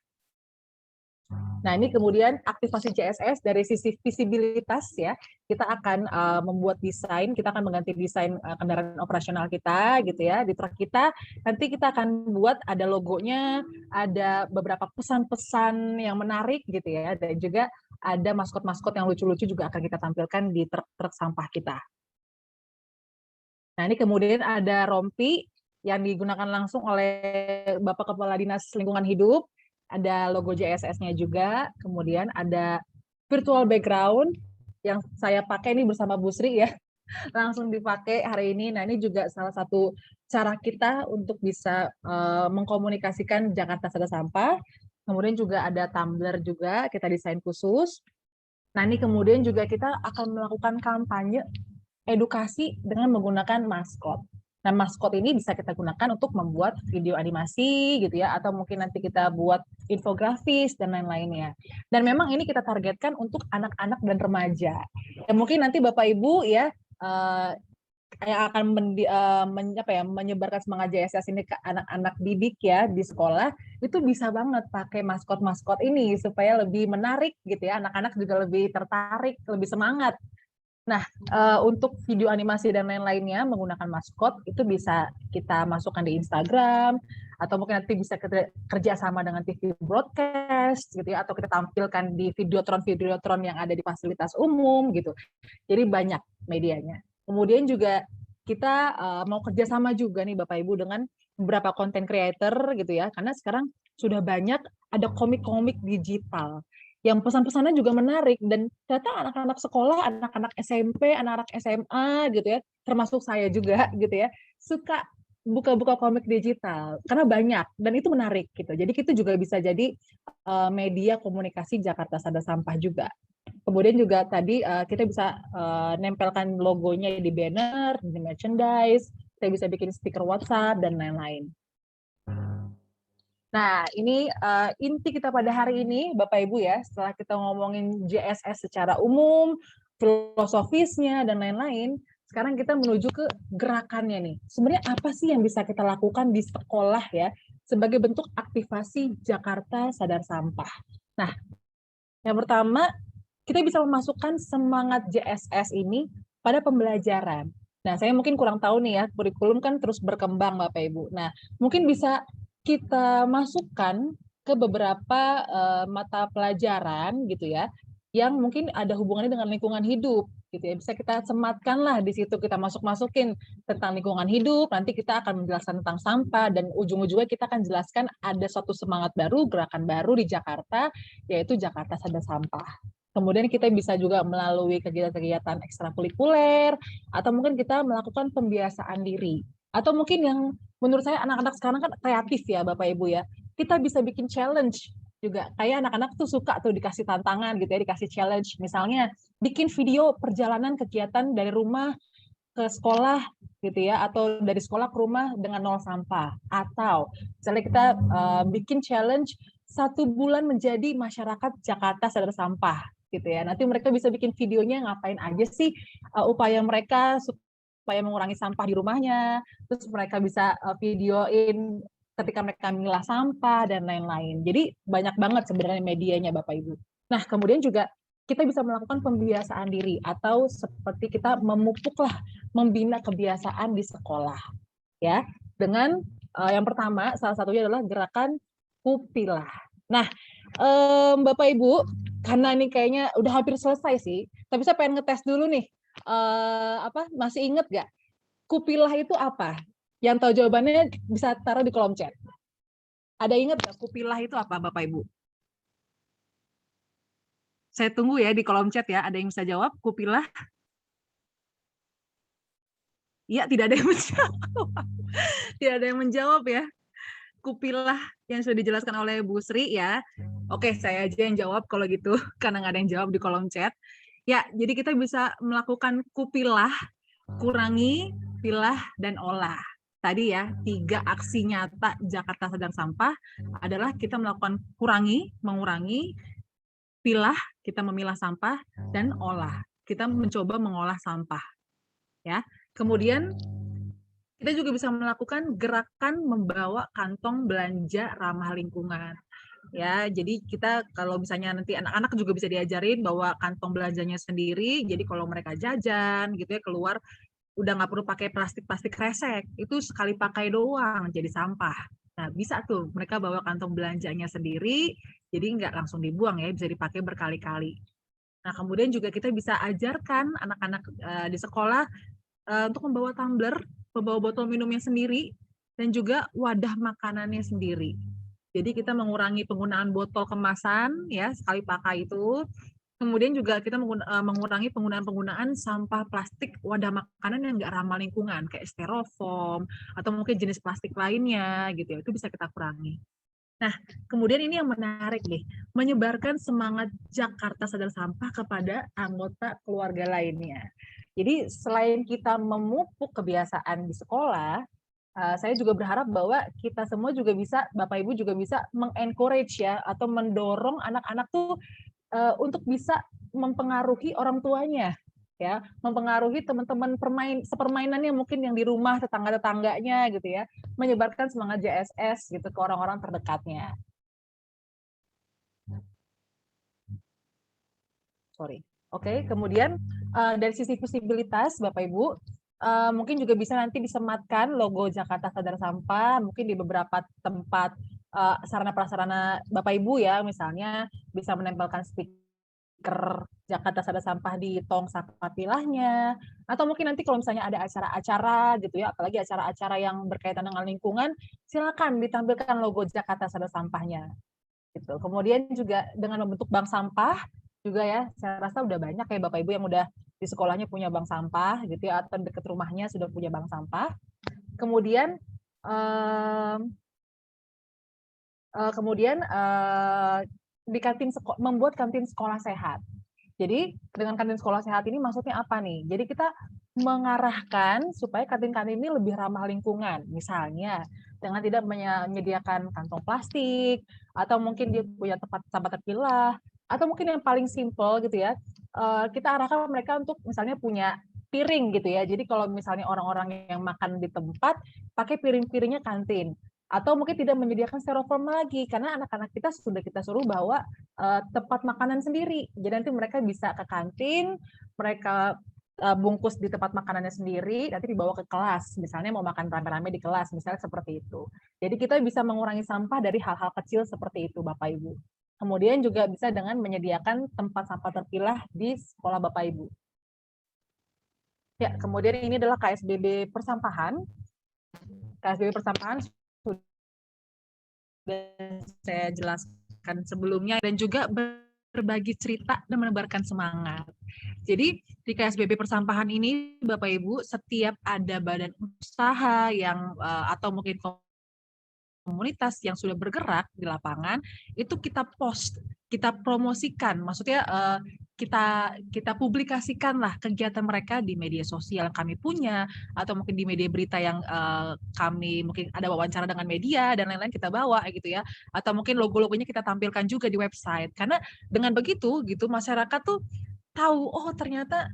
Nah, ini kemudian aktivasi JSS dari sisi visibilitas ya. Kita akan membuat desain, kita akan mengganti desain kendaraan operasional kita gitu ya. Di truk kita nanti kita akan buat ada logonya, ada beberapa pesan-pesan yang menarik gitu ya, dan juga ada maskot-maskot yang lucu-lucu juga akan kita tampilkan di truk sampah kita. Nah, ini kemudian ada rompi yang digunakan langsung oleh Bapak Kepala Dinas Lingkungan Hidup. Ada logo JSS-nya juga, kemudian ada virtual background yang saya pakai ini bersama Bu Sri ya, langsung dipakai hari ini. Nah, ini juga salah satu cara kita untuk bisa mengkomunikasikan Jakarta Sadar Sampah. Kemudian juga ada tumbler juga, kita desain khusus. Nah, ini kemudian juga kita akan melakukan kampanye edukasi dengan menggunakan maskot. Nah, maskot ini bisa kita gunakan untuk membuat video animasi gitu ya, atau mungkin nanti kita buat infografis dan lain-lainnya. Dan memang ini kita targetkan untuk anak-anak dan remaja. Ya, mungkin nanti Bapak Ibu ya yang akan menyebarkan semangat JSS ini ke anak-anak didik ya di sekolah, itu bisa banget pakai maskot-maskot ini supaya lebih menarik gitu ya, anak-anak juga lebih tertarik, lebih semangat. Nah, untuk video animasi dan lain-lainnya menggunakan maskot itu bisa kita masukkan di Instagram, atau mungkin nanti bisa kerja sama dengan TV broadcast gitu ya, atau kita tampilkan di videotron yang ada di fasilitas umum gitu. Jadi banyak medianya. Kemudian juga kita mau kerjasama juga nih Bapak Ibu dengan beberapa content creator gitu ya, karena sekarang sudah banyak ada komik-komik digital yang pesan-pesannya juga menarik, dan ternyata anak-anak sekolah, anak-anak SMP, anak-anak SMA gitu ya, termasuk saya juga gitu ya, suka buka-buka komik digital karena banyak dan itu menarik gitu. Jadi itu juga bisa jadi media komunikasi Jakarta Sadar Sampah juga. Kemudian juga tadi kita bisa nempelkan logonya di banner, di merchandise, kita bisa bikin stiker WhatsApp dan lain-lain. Nah, ini inti kita pada hari ini, Bapak Ibu ya, setelah kita ngomongin JSS secara umum, filosofisnya, dan lain-lain, sekarang kita menuju ke gerakannya nih. Sebenarnya apa sih yang bisa kita lakukan di sekolah ya, sebagai bentuk aktivasi Jakarta Sadar Sampah. Nah, yang pertama, kita bisa memasukkan semangat JSS ini pada pembelajaran. Nah, saya mungkin kurang tahu nih ya, kurikulum kan terus berkembang Bapak Ibu. Nah, mungkin bisa kita masukkan ke beberapa mata pelajaran gitu ya, yang mungkin ada hubungannya dengan lingkungan hidup gitu ya. Bisa kita sematkan lah di situ, kita masukin tentang lingkungan hidup, nanti kita akan menjelaskan tentang sampah, dan ujung-ujungnya kita akan jelaskan ada suatu semangat baru, gerakan baru di Jakarta, yaitu Jakarta Sadar Sampah. Kemudian kita bisa juga melalui kegiatan-kegiatan ekstrakurikuler, atau mungkin kita melakukan pembiasaan diri. Atau mungkin yang menurut saya anak-anak sekarang kan kreatif ya Bapak Ibu ya, kita bisa bikin challenge juga. Kayak anak-anak tuh suka tuh dikasih tantangan gitu ya, dikasih challenge. Misalnya bikin video perjalanan kegiatan dari rumah ke sekolah gitu ya, atau dari sekolah ke rumah dengan 0 sampah. Atau misalnya kita bikin challenge 1 bulan menjadi masyarakat Jakarta Sadar Sampah gitu ya. Nanti mereka bisa bikin videonya ngapain aja sih upaya mereka supaya mengurangi sampah di rumahnya, terus mereka bisa videoin ketika mereka memilah sampah dan lain-lain. Jadi banyak banget sebenarnya medianya Bapak Ibu. Nah, kemudian juga kita bisa melakukan pembiasaan diri, atau seperti kita memupuklah, membina kebiasaan di sekolah ya. Dengan yang pertama, salah satunya adalah gerakan Kupilah. Nah, Bapak Ibu, karena ini kayaknya udah hampir selesai sih, tapi saya pengen ngetes dulu nih. Masih inget nggak? Kupilah itu apa? Yang tahu jawabannya bisa taruh di kolom chat. Ada inget nggak kupilah itu apa, Bapak Ibu? Saya tunggu ya di kolom chat ya. Ada yang bisa jawab kupilah? Iya, tidak ada yang menjawab. Tidak ada yang menjawab ya. Kupilah yang sudah dijelaskan oleh Bu Sri ya. Oke, saya aja yang jawab kalau gitu, karena nggak ada yang jawab di kolom chat. Ya, jadi kita bisa melakukan kupilah, kurangi, pilah, dan olah. Tadi ya, 3 aksi nyata Jakarta Sadar Sampah adalah kita melakukan kurangi, mengurangi, pilah, kita memilah sampah, dan olah. Kita mencoba mengolah sampah. Ya. Kemudian kita juga bisa melakukan gerakan membawa kantong belanja ramah lingkungan. Ya, jadi kita kalau misalnya nanti anak-anak juga bisa diajarin bawa kantong belanjanya sendiri. Jadi kalau mereka jajan gitu ya keluar udah nggak perlu pakai plastik kresek, itu sekali pakai doang jadi sampah. Nah bisa tuh mereka bawa kantong belanjanya sendiri, jadi nggak langsung dibuang ya, bisa dipakai berkali-kali. Nah kemudian juga kita bisa ajarkan anak-anak di sekolah untuk membawa tumbler, membawa botol minumnya sendiri, dan juga wadah makanannya sendiri. Jadi kita mengurangi penggunaan botol kemasan ya sekali pakai itu. Kemudian juga kita mengurangi penggunaan sampah plastik wadah makanan yang nggak ramah lingkungan kayak styrofoam atau mungkin jenis plastik lainnya gitu ya. Itu bisa kita kurangi. Nah, kemudian ini yang menarik nih, menyebarkan semangat Jakarta Sadar Sampah kepada anggota keluarga lainnya. Jadi selain kita memupuk kebiasaan di sekolah, saya juga berharap bahwa kita semua juga bisa, Bapak Ibu juga bisa mengencourage ya, atau mendorong anak-anak tuh untuk bisa mempengaruhi orang tuanya, ya, mempengaruhi teman-teman sepermainannya mungkin yang di rumah, tetangga-tetangganya gitu ya, menyebarkan semangat JSS gitu ke orang-orang terdekatnya. Sorry. Oke, kemudian dari sisi visibilitas, Bapak Ibu, mungkin juga bisa nanti disematkan logo Jakarta Sadar Sampah, mungkin di beberapa tempat sarana prasarana Bapak Ibu ya, misalnya bisa menempelkan stiker Jakarta Sadar Sampah di tong sampah pilahnya, atau mungkin nanti kalau misalnya ada acara-acara gitu ya, apalagi acara-acara yang berkaitan dengan lingkungan, silakan ditampilkan logo Jakarta Sadar Sampahnya. Gitu. Kemudian juga dengan membentuk bank sampah juga ya, saya rasa udah banyak ya Bapak Ibu yang udah di sekolahnya punya bank sampah gitu ya, atau dekat rumahnya sudah punya bank sampah. Kemudian membuat kantin sekolah sehat. Jadi dengan kantin sekolah sehat ini maksudnya apa nih? Jadi kita mengarahkan supaya kantin-kantin ini lebih ramah lingkungan. Misalnya dengan tidak menyediakan kantong plastik, atau mungkin dia punya tempat sampah terpilah, atau mungkin yang paling simple gitu ya, kita arahkan mereka untuk misalnya punya piring gitu ya. Jadi kalau misalnya orang-orang yang makan di tempat, pakai piring-piringnya kantin. Atau mungkin tidak menyediakan styrofoam lagi, karena anak-anak kita sudah kita suruh bawa tempat makanan sendiri. Jadi nanti mereka bisa ke kantin, mereka bungkus di tempat makanannya sendiri, nanti dibawa ke kelas. Misalnya mau makan rame-rame di kelas, misalnya seperti itu. Jadi kita bisa mengurangi sampah dari hal-hal kecil seperti itu, Bapak Ibu. Kemudian juga bisa dengan menyediakan tempat sampah terpilah di sekolah Bapak Ibu. Ya, kemudian ini adalah KSBB persampahan. KSBB persampahan sudah saya jelaskan sebelumnya, dan juga berbagi cerita dan menebarkan semangat. Jadi di KSBB persampahan ini Bapak Ibu, setiap ada badan usaha yang atau mungkin komunitas yang sudah bergerak di lapangan, itu kita post, kita promosikan, maksudnya kita publikasikanlah kegiatan mereka di media sosial yang kami punya, atau mungkin di media berita yang kami mungkin ada wawancara dengan media dan lain-lain kita bawa gitu ya, atau mungkin logo-logonya kita tampilkan juga di website, karena dengan begitu gitu masyarakat tuh tahu, oh ternyata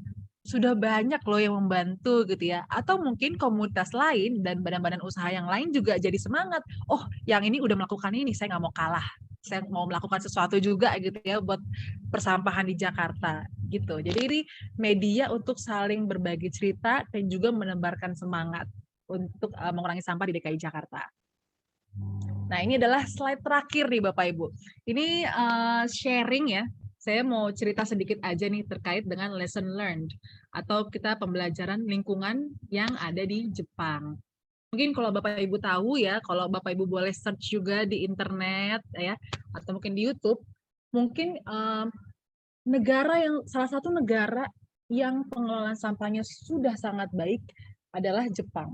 sudah banyak loh yang membantu gitu ya, atau mungkin komunitas lain dan badan-badan usaha yang lain juga jadi semangat, oh yang ini udah melakukan ini, saya nggak mau kalah, saya mau melakukan sesuatu juga gitu ya buat persampahan di Jakarta gitu. Jadi ini media untuk saling berbagi cerita dan juga menebarkan semangat untuk mengurangi sampah di DKI Jakarta. Nah ini adalah slide terakhir nih Bapak Ibu, ini sharing ya, saya mau cerita sedikit aja nih terkait dengan lesson learned atau kita pembelajaran lingkungan yang ada di Jepang. Mungkin kalau Bapak Ibu tahu ya, kalau Bapak Ibu boleh search juga di internet ya, atau mungkin di YouTube, mungkin salah satu negara yang pengelolaan sampahnya sudah sangat baik adalah Jepang.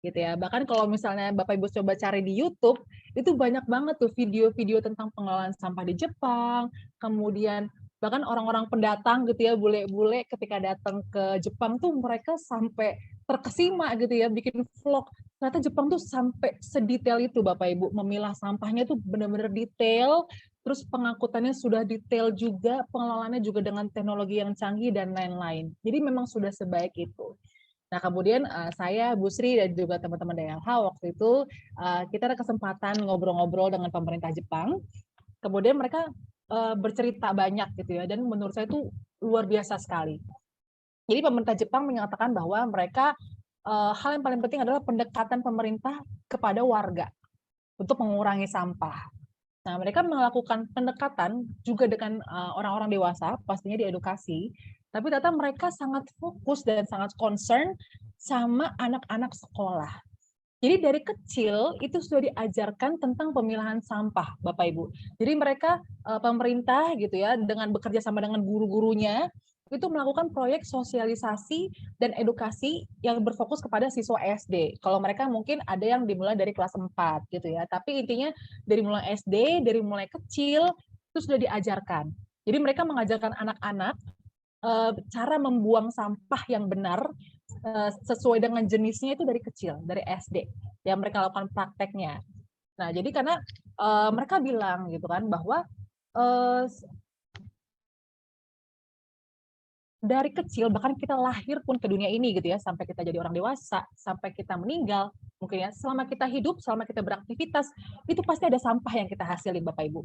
Gitu ya. Bahkan kalau misalnya Bapak Ibu coba cari di YouTube, itu banyak banget tuh video-video tentang pengelolaan sampah di Jepang, kemudian bahkan orang-orang pendatang gitu ya, bule-bule ketika datang ke Jepang tuh mereka sampai terkesima gitu ya, bikin vlog. Ternyata Jepang tuh sampai sedetail itu Bapak Ibu, memilah sampahnya tuh benar-benar detail, terus pengangkutannya sudah detail juga, pengelolaannya juga dengan teknologi yang canggih dan lain-lain. Jadi memang sudah sebaik itu. Nah, kemudian saya, Bu Sri, dan juga teman-teman DLH waktu itu kita ada kesempatan ngobrol-ngobrol dengan pemerintah Jepang. Kemudian mereka bercerita banyak gitu ya, dan menurut saya itu luar biasa sekali. Jadi pemerintah Jepang menyatakan bahwa mereka hal yang paling penting adalah pendekatan pemerintah kepada warga untuk mengurangi sampah. Nah, mereka melakukan pendekatan juga dengan orang-orang dewasa, pastinya di edukasi, tapi ternyata mereka sangat fokus dan sangat concern sama anak-anak sekolah. Jadi dari kecil itu sudah diajarkan tentang pemilahan sampah, Bapak Ibu. Jadi mereka pemerintah gitu ya, dengan bekerja sama dengan guru-gurunya, itu melakukan proyek sosialisasi dan edukasi yang berfokus kepada siswa SD. Kalau mereka mungkin ada yang dimulai dari kelas 4 gitu ya. Tapi intinya dari mulai SD, dari mulai kecil itu sudah diajarkan. Jadi mereka mengajarkan anak-anak cara membuang sampah yang benar sesuai dengan jenisnya itu dari kecil, dari SD. Yang mereka lakukan prakteknya. Nah, jadi karena mereka bilang gitu kan bahwa dari kecil, bahkan kita lahir pun ke dunia ini gitu ya, sampai kita jadi orang dewasa, sampai kita meninggal, mungkin ya, selama kita hidup, selama kita beraktivitas, itu pasti ada sampah yang kita hasilin Bapak Ibu.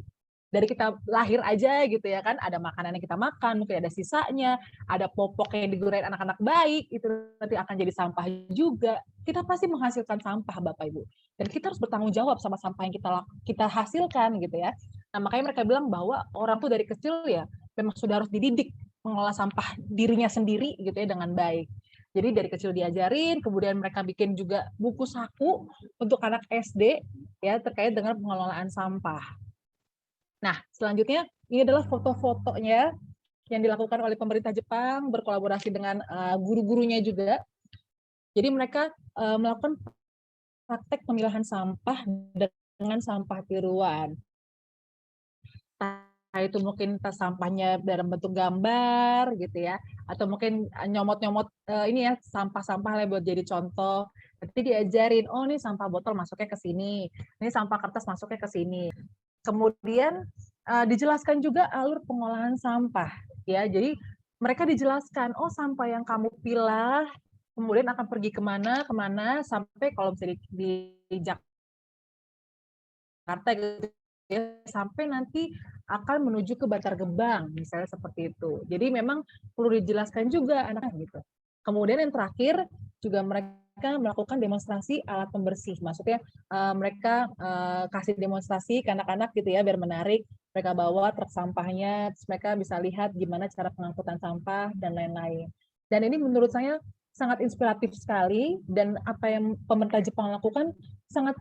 Dari kita lahir aja gitu ya kan, ada makanan yang kita makan, mungkin ada sisanya, ada popok yang digurain anak-anak baik, itu nanti akan jadi sampah juga. Kita pasti menghasilkan sampah Bapak Ibu. Dan kita harus bertanggung jawab sama sampah yang kita hasilkan gitu ya. Nah, makanya mereka bilang bahwa orang tuh dari kecil ya memang sudah harus dididik mengolah sampah dirinya sendiri gitu ya dengan baik. Jadi dari kecil diajarin, kemudian mereka bikin juga buku saku untuk anak SD ya terkait dengan pengelolaan sampah. Nah, selanjutnya ini adalah foto-fotonya yang dilakukan oleh pemerintah Jepang berkolaborasi dengan guru-gurunya juga. Jadi mereka melakukan praktek pemilahan sampah dengan sampah tiruan. Itu mungkin tas sampahnya dalam bentuk gambar gitu ya, atau mungkin nyomot-nyomot ini ya sampah-sampah lah buat jadi contoh. Nanti diajarin, oh ini sampah botol masuknya ke sini, ini sampah kertas masuknya ke sini. Kemudian dijelaskan juga alur pengolahan sampah ya. Jadi mereka dijelaskan, oh sampah yang kamu pilah kemudian akan pergi kemana sampai kalau misalnya di Jakarta gitu ya, sampai nanti akan menuju ke Bantar Gebang, misalnya seperti itu. Jadi memang perlu dijelaskan juga anak-anak gitu. Kemudian yang terakhir juga mereka melakukan demonstrasi alat pembersih. Maksudnya mereka kasih demonstrasi ke anak-anak gitu ya, biar menarik. Mereka bawa truk sampahnya, terus mereka bisa lihat gimana cara pengangkutan sampah dan lain-lain. Dan ini menurut saya sangat inspiratif sekali, dan apa yang pemerintah Jepang lakukan sangat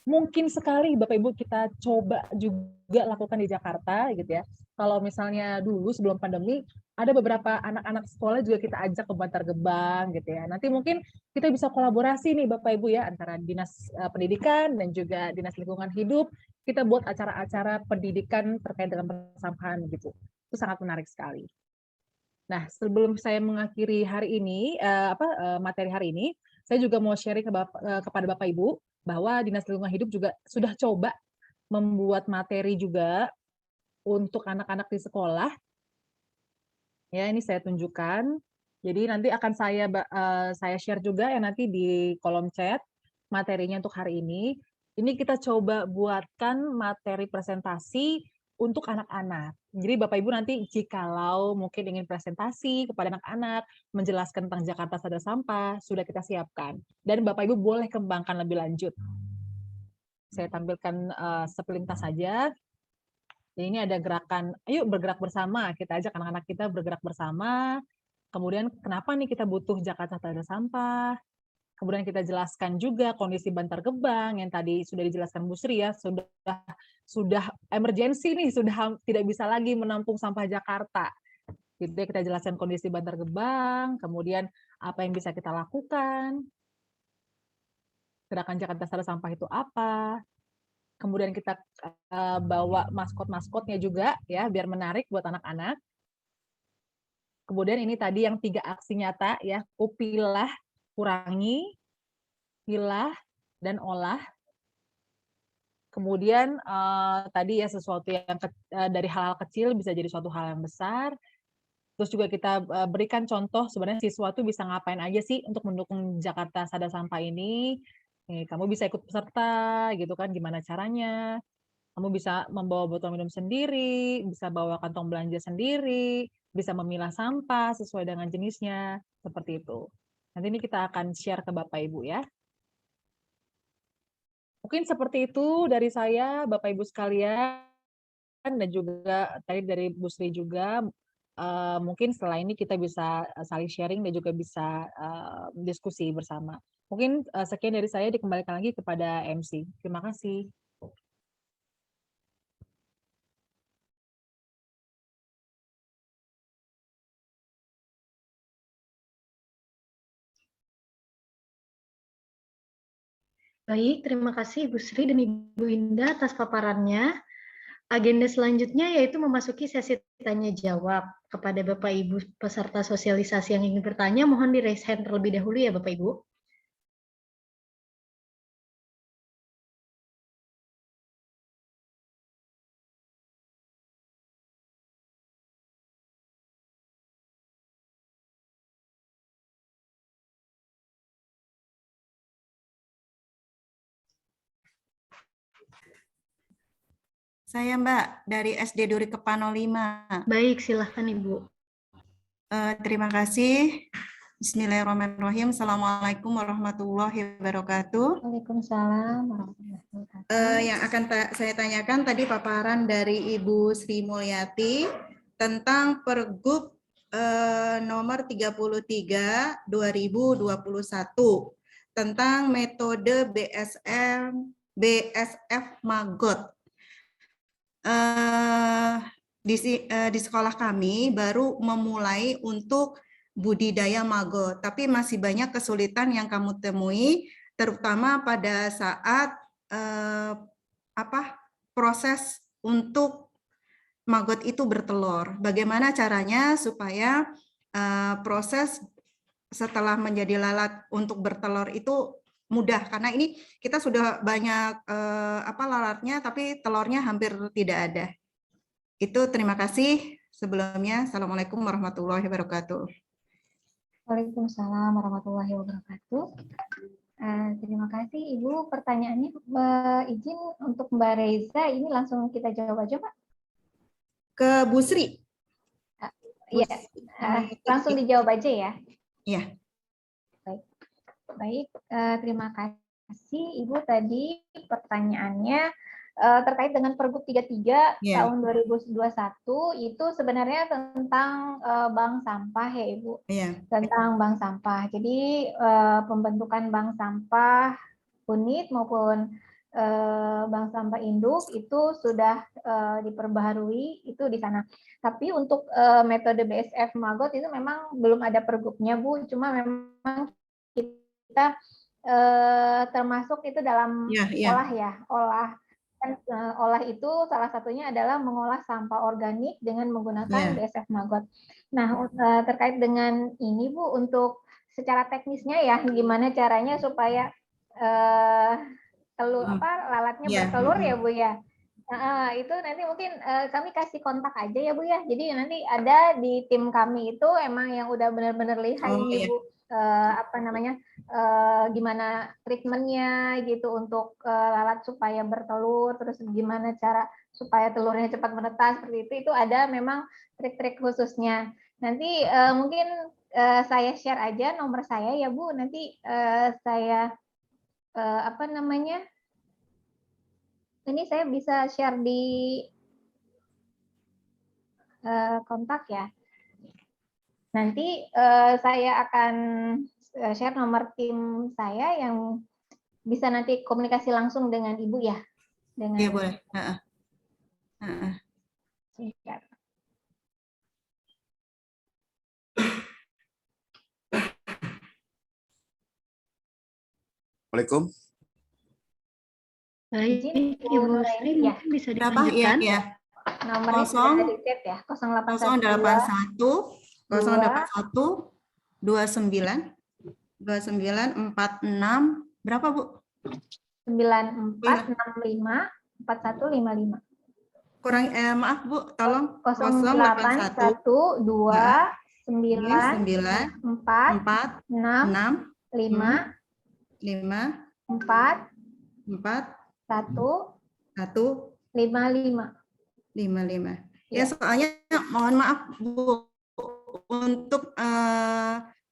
mungkin sekali Bapak Ibu kita coba juga lakukan di Jakarta gitu ya. Kalau misalnya dulu sebelum pandemi ada beberapa anak-anak sekolah juga kita ajak ke Bantar Gebang gitu ya. Nanti mungkin kita bisa kolaborasi nih Bapak Ibu ya antara Dinas Pendidikan dan juga Dinas Lingkungan Hidup, kita buat acara-acara pendidikan terkait dengan persampahan gitu. Itu sangat menarik sekali. Nah, sebelum saya mengakhiri hari ini materi hari ini, saya juga mau sharing kepada Bapak Ibu bahwa Dinas Lingkungan Hidup juga sudah coba membuat materi juga untuk anak-anak di sekolah. Ya, ini saya tunjukkan. Jadi nanti akan saya share juga ya nanti di kolom chat materinya untuk hari ini. Ini kita coba buatkan materi presentasi untuk anak-anak. Jadi Bapak Ibu nanti jikalau mungkin ingin presentasi kepada anak-anak, menjelaskan tentang Jakarta Sadar Sampah, sudah kita siapkan. Dan Bapak Ibu boleh kembangkan lebih lanjut. Saya tampilkan sepelintas saja. Jadi ini ada gerakan, ayo bergerak bersama, kita ajak anak-anak kita bergerak bersama. Kemudian kenapa nih kita butuh Jakarta Tanpa Sampah? Kemudian kita jelaskan juga kondisi Bantar Gebang yang tadi sudah dijelaskan Bu Sri ya, sudah emergensi nih, sudah tidak bisa lagi menampung sampah Jakarta. Jadi kita jelaskan kondisi Bantar Gebang, kemudian apa yang bisa kita lakukan, gerakan Jakarta Tanpa Sampah itu apa, kemudian kita bawa maskot-maskotnya juga ya, biar menarik buat anak-anak. Kemudian ini tadi yang 3 aksi nyata ya, pilah, kurangi, pilah, dan olah. Kemudian tadi ya sesuatu yang dari hal-hal kecil bisa jadi suatu hal yang besar. Terus juga kita berikan contoh sebenarnya siswa tuh bisa ngapain aja sih untuk mendukung Jakarta Sadar Sampah ini. Nih, kamu bisa ikut peserta gitu kan, gimana caranya. Kamu bisa membawa botol minum sendiri, bisa bawa kantong belanja sendiri, bisa memilah sampah sesuai dengan jenisnya, seperti itu. Nanti ini kita akan share ke Bapak Ibu ya. Mungkin seperti itu dari saya, Bapak Ibu sekalian, dan juga tadi dari Bu Sri juga. Mungkin setelah ini kita bisa saling sharing dan juga bisa diskusi bersama. Mungkin sekian dari saya, dikembalikan lagi kepada MC. Terima kasih. Baik, terima kasih Ibu Sri dan Ibu Indah atas paparannya. Agenda selanjutnya yaitu memasuki sesi tanya jawab. Kepada Bapak Ibu peserta sosialisasi yang ingin bertanya, mohon di raise hand terlebih dahulu ya Bapak Ibu. Saya Mbak, dari SD Duri Kepano 5. Baik, silahkan Ibu. Terima kasih. Bismillahirrahmanirrahim. Assalamualaikum warahmatullahi wabarakatuh. Waalaikumsalam warahmatullahi wabarakatuh. Yang akan saya tanyakan tadi paparan dari Ibu Sri Mulyati tentang Pergub nomor 33 2021 tentang metode BSF Magot. Di sekolah kami baru memulai untuk budidaya magot, tapi masih banyak kesulitan yang kamu temui, terutama pada saat proses untuk magot itu bertelur. Bagaimana caranya supaya proses setelah menjadi lalat untuk bertelur itu mudah, karena ini kita sudah banyak lalatnya tapi telurnya hampir tidak ada. Itu terima kasih sebelumnya. Assalamualaikum warahmatullahi wabarakatuh. Waalaikumsalam warahmatullahi wabarakatuh. Terima kasih Ibu. Pertanyaannya izin untuk Mbak Reza, ini langsung kita jawab aja Pak. Ke Bu Sri. Iya, langsung dijawab aja ya. Iya. Baik, terima kasih Ibu. Tadi pertanyaannya terkait dengan Pergub 33 tahun 2021 itu sebenarnya tentang bank sampah ya Ibu. Tentang bank sampah. Jadi pembentukan bank sampah unit maupun bank sampah induk itu sudah diperbaharui itu di sana. Tapi untuk metode BSF Magot itu memang belum ada pergubnya Bu, cuma memang kita termasuk itu dalam olah itu salah satunya adalah mengolah sampah organik dengan menggunakan BSF Magot. Nah, terkait dengan ini Bu, untuk secara teknisnya ya gimana caranya supaya lalatnya bertelur ya Bu ya. Nah, itu nanti mungkin kami kasih kontak aja ya Bu ya. Jadi nanti ada di tim kami itu emang yang udah benar-benar lihai nih Bu. Gimana treatmentnya gitu untuk lalat supaya bertelur, terus gimana cara supaya telurnya cepat menetas seperti itu ada memang trik-trik khususnya. Nanti mungkin saya share aja nomor saya ya Bu, nanti saya ini saya bisa share di kontak ya. Nanti saya akan share nomor tim saya yang bisa nanti komunikasi langsung dengan Ibu ya. Dengan Iya boleh. Siap. Assalamualaikum. Baik, Izin, Ibu Bu Sri Nuraini, ya. mungkin bisa Berapa? Iya, dilanjutkan. iya. Nomornya sudah di chat ya, 081 081 29 46 berapa Bu? 9465 4155. Kurang maaf Bu, tolong 0812 9 4 4 6 6 5 5 4 4 1 1 55. 55. Ya. Ya, soalnya mohon maaf Bu, untuk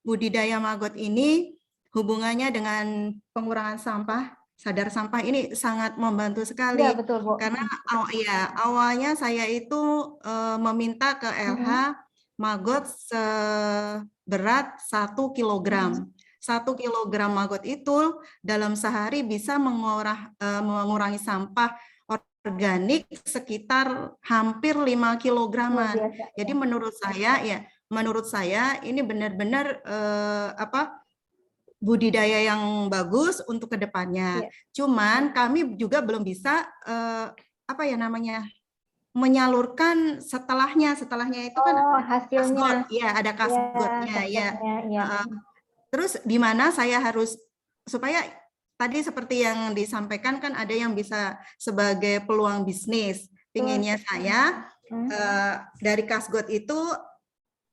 budidaya maggot ini hubungannya dengan pengurangan sampah, sadar sampah ini sangat membantu sekali. Iya, betul, Bu. Karena awalnya saya itu meminta ke LH maggot seberat 1 kilogram. 1 kilogram maggot itu dalam sehari bisa mengurangi sampah organik sekitar hampir 5 kilograman. Jadi menurut saya ini benar-benar budidaya yang bagus untuk kedepannya. Cuman kami juga belum bisa menyalurkan setelahnya itu kan hasilnya. Ya, ada kasgotnya ya. Terus di mana saya harus supaya tadi seperti yang disampaikan kan ada yang bisa sebagai peluang bisnis. Pinginnya saya dari kasgot itu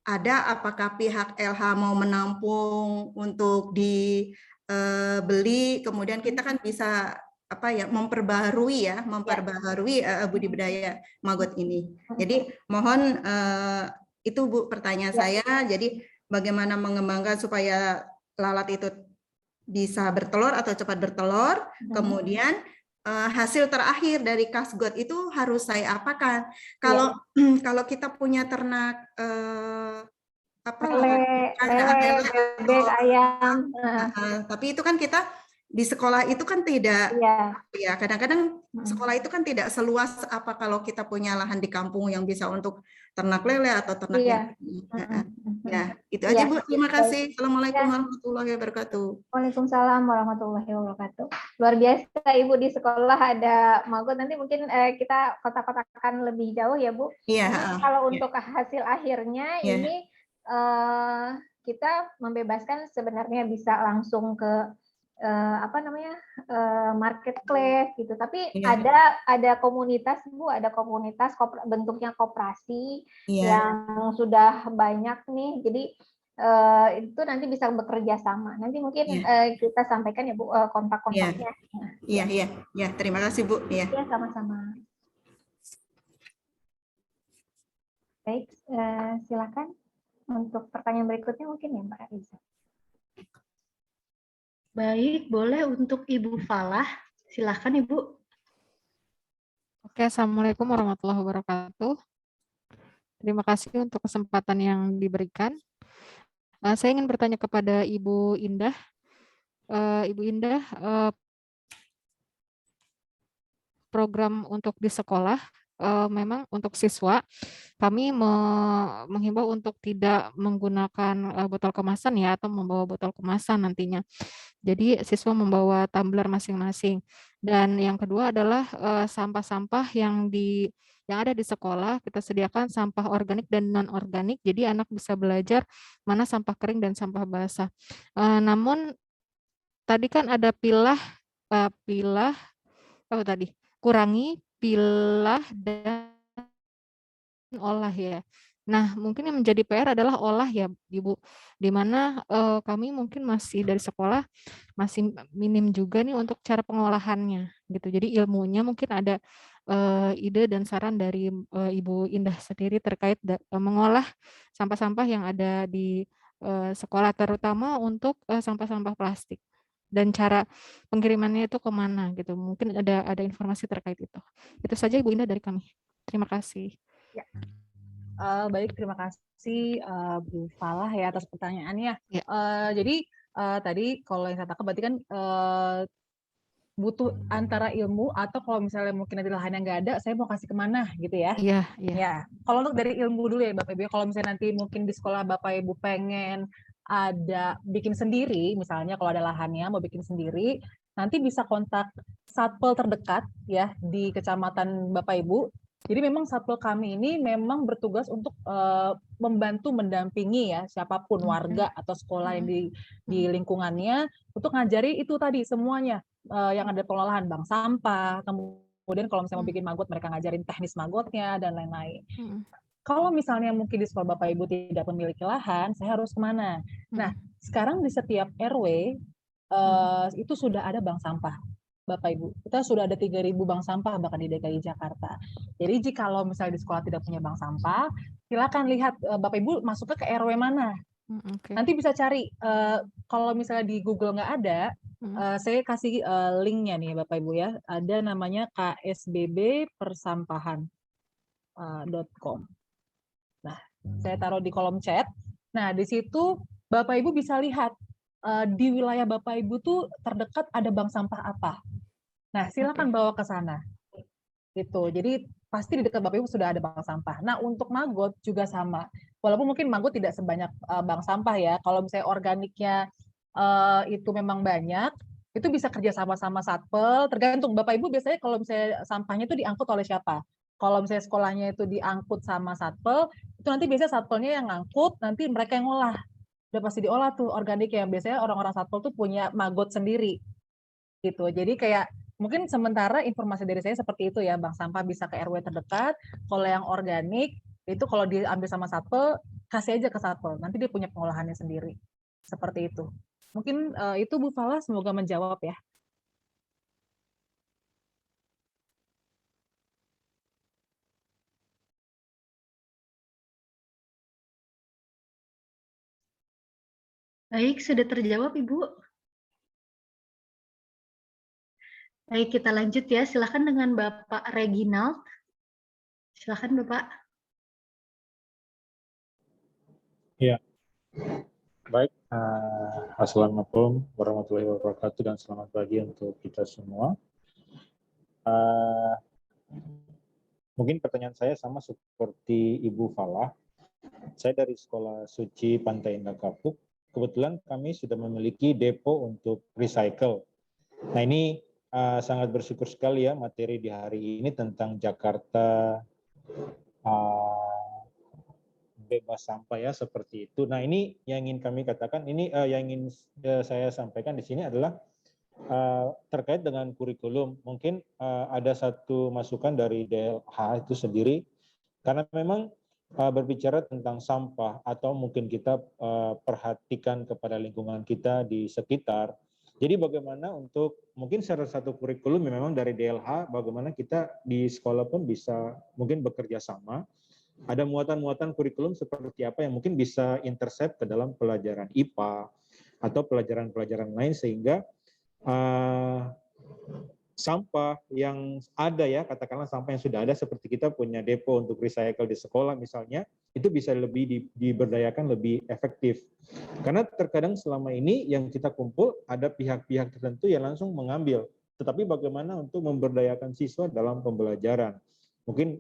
ada apakah pihak LH mau menampung untuk dibeli, kemudian kita kan bisa memperbaharui budidaya maggot ini. Jadi mohon itu Bu pertanyaan saya. Jadi bagaimana mengembangkan supaya lalat itu bisa bertelur atau cepat bertelur, kemudian hasil terakhir dari kasgot itu harus saya apakan. Kalau kita punya ternak bebek, ayam, tapi itu kan kita di sekolah itu kan tidak, ya kadang-kadang sekolah itu kan tidak seluas apa kalau kita punya lahan di kampung yang bisa untuk ternak lele atau ternak ya itu aja Bu, terima kasih. Assalamualaikum warahmatullahi wabarakatuh. Waalaikumsalam warahmatullahi wabarakatuh. Luar biasa Ibu, di sekolah ada maggot, nanti mungkin kita kotak-kotakan lebih jauh ya Bu. Iya. Kalau untuk hasil akhirnya ini kita membebaskan sebenarnya bisa langsung ke marketplace gitu, tapi ada komunitas Bu, ada komunitas bentuknya koperasi yang sudah banyak nih, jadi itu nanti bisa bekerja sama. Nanti mungkin kita sampaikan ya Bu kontak-kontaknya. Iya, terima kasih Bu. Iya, sama-sama. Baik, silakan untuk pertanyaan berikutnya mungkin ya Mbak Riza. Baik, boleh untuk Ibu Falah. Silakan Ibu. Oke, Assalamualaikum warahmatullahi wabarakatuh. Terima kasih untuk kesempatan yang diberikan. Saya ingin bertanya kepada Ibu Indah. Ibu Indah, program untuk di sekolah, memang untuk siswa, kami menghimbau untuk tidak menggunakan botol kemasan ya, atau membawa botol kemasan nantinya. Jadi siswa membawa tumbler masing-masing. Dan yang kedua adalah sampah-sampah yang ada di sekolah, kita sediakan sampah organik dan non-organik, jadi anak bisa belajar mana sampah kering dan sampah basah. Namun tadi kan ada kurangi, pilah, dan olah ya. Nah, mungkin yang menjadi PR adalah olah ya, Ibu, di mana kami mungkin masih dari sekolah masih minim juga nih untuk cara pengolahannya gitu. Jadi ilmunya mungkin ada ide dan saran dari Ibu Indah sendiri terkait mengolah sampah-sampah yang ada di sekolah, terutama untuk sampah-sampah plastik. Dan cara pengirimannya itu kemana gitu. Mungkin ada informasi terkait itu. Itu saja Ibu Indah dari kami. Terima kasih. Ya. Baik, terima kasih Bu Falah ya atas pertanyaannya. Ya. Jadi tadi kalau yang saya tangkap berarti kan butuh antara ilmu atau kalau misalnya mungkin nanti lahannya nggak ada, saya mau kasih kemana gitu ya? Iya, iya. Ya, kalau untuk dari ilmu dulu ya Bapak Ibu, kalau misalnya nanti mungkin di sekolah Bapak Ibu pengen ada bikin sendiri, misalnya kalau ada lahannya mau bikin sendiri, nanti bisa kontak satpol terdekat ya di kecamatan Bapak Ibu. Jadi memang satpol kami ini memang bertugas untuk membantu mendampingi ya siapapun warga atau sekolah yang di lingkungannya untuk ngajari itu tadi semuanya yang ada pengolahan bank sampah, kemudian kalau misalnya mau bikin maggot mereka ngajarin teknis maggotnya dan lain-lain. Kalau misalnya mungkin di sekolah Bapak Ibu tidak memiliki lahan, saya harus kemana? Nah, sekarang di setiap RW itu sudah ada bank sampah. Bapak Ibu, kita sudah ada 3.000 bank sampah bahkan di DKI Jakarta. Jadi jikalau misalnya di sekolah tidak punya bank sampah, silakan lihat Bapak Ibu masuknya ke RW mana. Nanti bisa cari kalau misalnya di Google nggak ada, saya kasih linknya nih Bapak Ibu ya. Ada namanya ksbbpersampahan.com. Nah, saya taruh di kolom chat. Nah, di situ Bapak Ibu bisa lihat di wilayah Bapak Ibu tuh terdekat ada bank sampah apa. Nah, silakan bawa ke sana. Gitu. Jadi pasti di dekat Bapak Ibu sudah ada bank sampah. Nah, untuk maggot juga sama. Walaupun mungkin maggot tidak sebanyak bank sampah ya. Kalau misalnya organiknya itu memang banyak, itu bisa kerja sama-sama satpol. Tergantung Bapak Ibu biasanya kalau misalnya sampahnya itu diangkut oleh siapa. Kalau misalnya sekolahnya itu diangkut sama satpol, itu nanti biasanya satpolnya yang ngangkut, nanti mereka yang ngolah. Udah pasti diolah tuh organik yang biasanya orang-orang satpol tuh punya maggot sendiri. Gitu. Jadi kayak mungkin sementara informasi dari saya seperti itu ya, bank sampah bisa ke RW terdekat. Kalau yang organik itu kalau diambil sama satpol, kasih aja ke satpol. Nanti dia punya pengolahannya sendiri. Seperti itu. Mungkin itu Bu Falah, semoga menjawab ya. Baik, sudah terjawab Ibu. Baik, kita lanjut ya. Silakan dengan Bapak Reginald. Silakan Bapak. Ya, baik. Assalamualaikum warahmatullahi wabarakatuh dan selamat pagi untuk kita semua. Mungkin pertanyaan saya sama seperti Ibu Falah. Saya dari Sekolah Suci Pantai Indah Kapuk. Kebetulan kami sudah memiliki depo untuk recycle. Nah ini sangat bersyukur sekali ya materi di hari ini tentang Jakarta bebas sampah ya seperti itu. Nah ini yang ingin kami katakan, ini yang ingin saya sampaikan di sini adalah terkait dengan kurikulum. Mungkin ada satu masukan dari DLH itu sendiri, karena memang berbicara tentang sampah atau mungkin kita perhatikan kepada lingkungan kita di sekitar. Jadi bagaimana untuk mungkin salah satu kurikulum yang memang dari DLH, bagaimana kita di sekolah pun bisa mungkin bekerja sama. Ada muatan-muatan kurikulum seperti apa yang mungkin bisa intercept ke dalam pelajaran IPA atau pelajaran-pelajaran lain sehingga sampah yang ada ya, katakanlah sampah yang sudah ada seperti kita punya depo untuk recycle di sekolah misalnya, itu bisa lebih diberdayakan lebih efektif. Karena terkadang selama ini yang kita kumpul ada pihak-pihak tertentu yang langsung mengambil, tetapi bagaimana untuk memberdayakan siswa dalam pembelajaran. Mungkin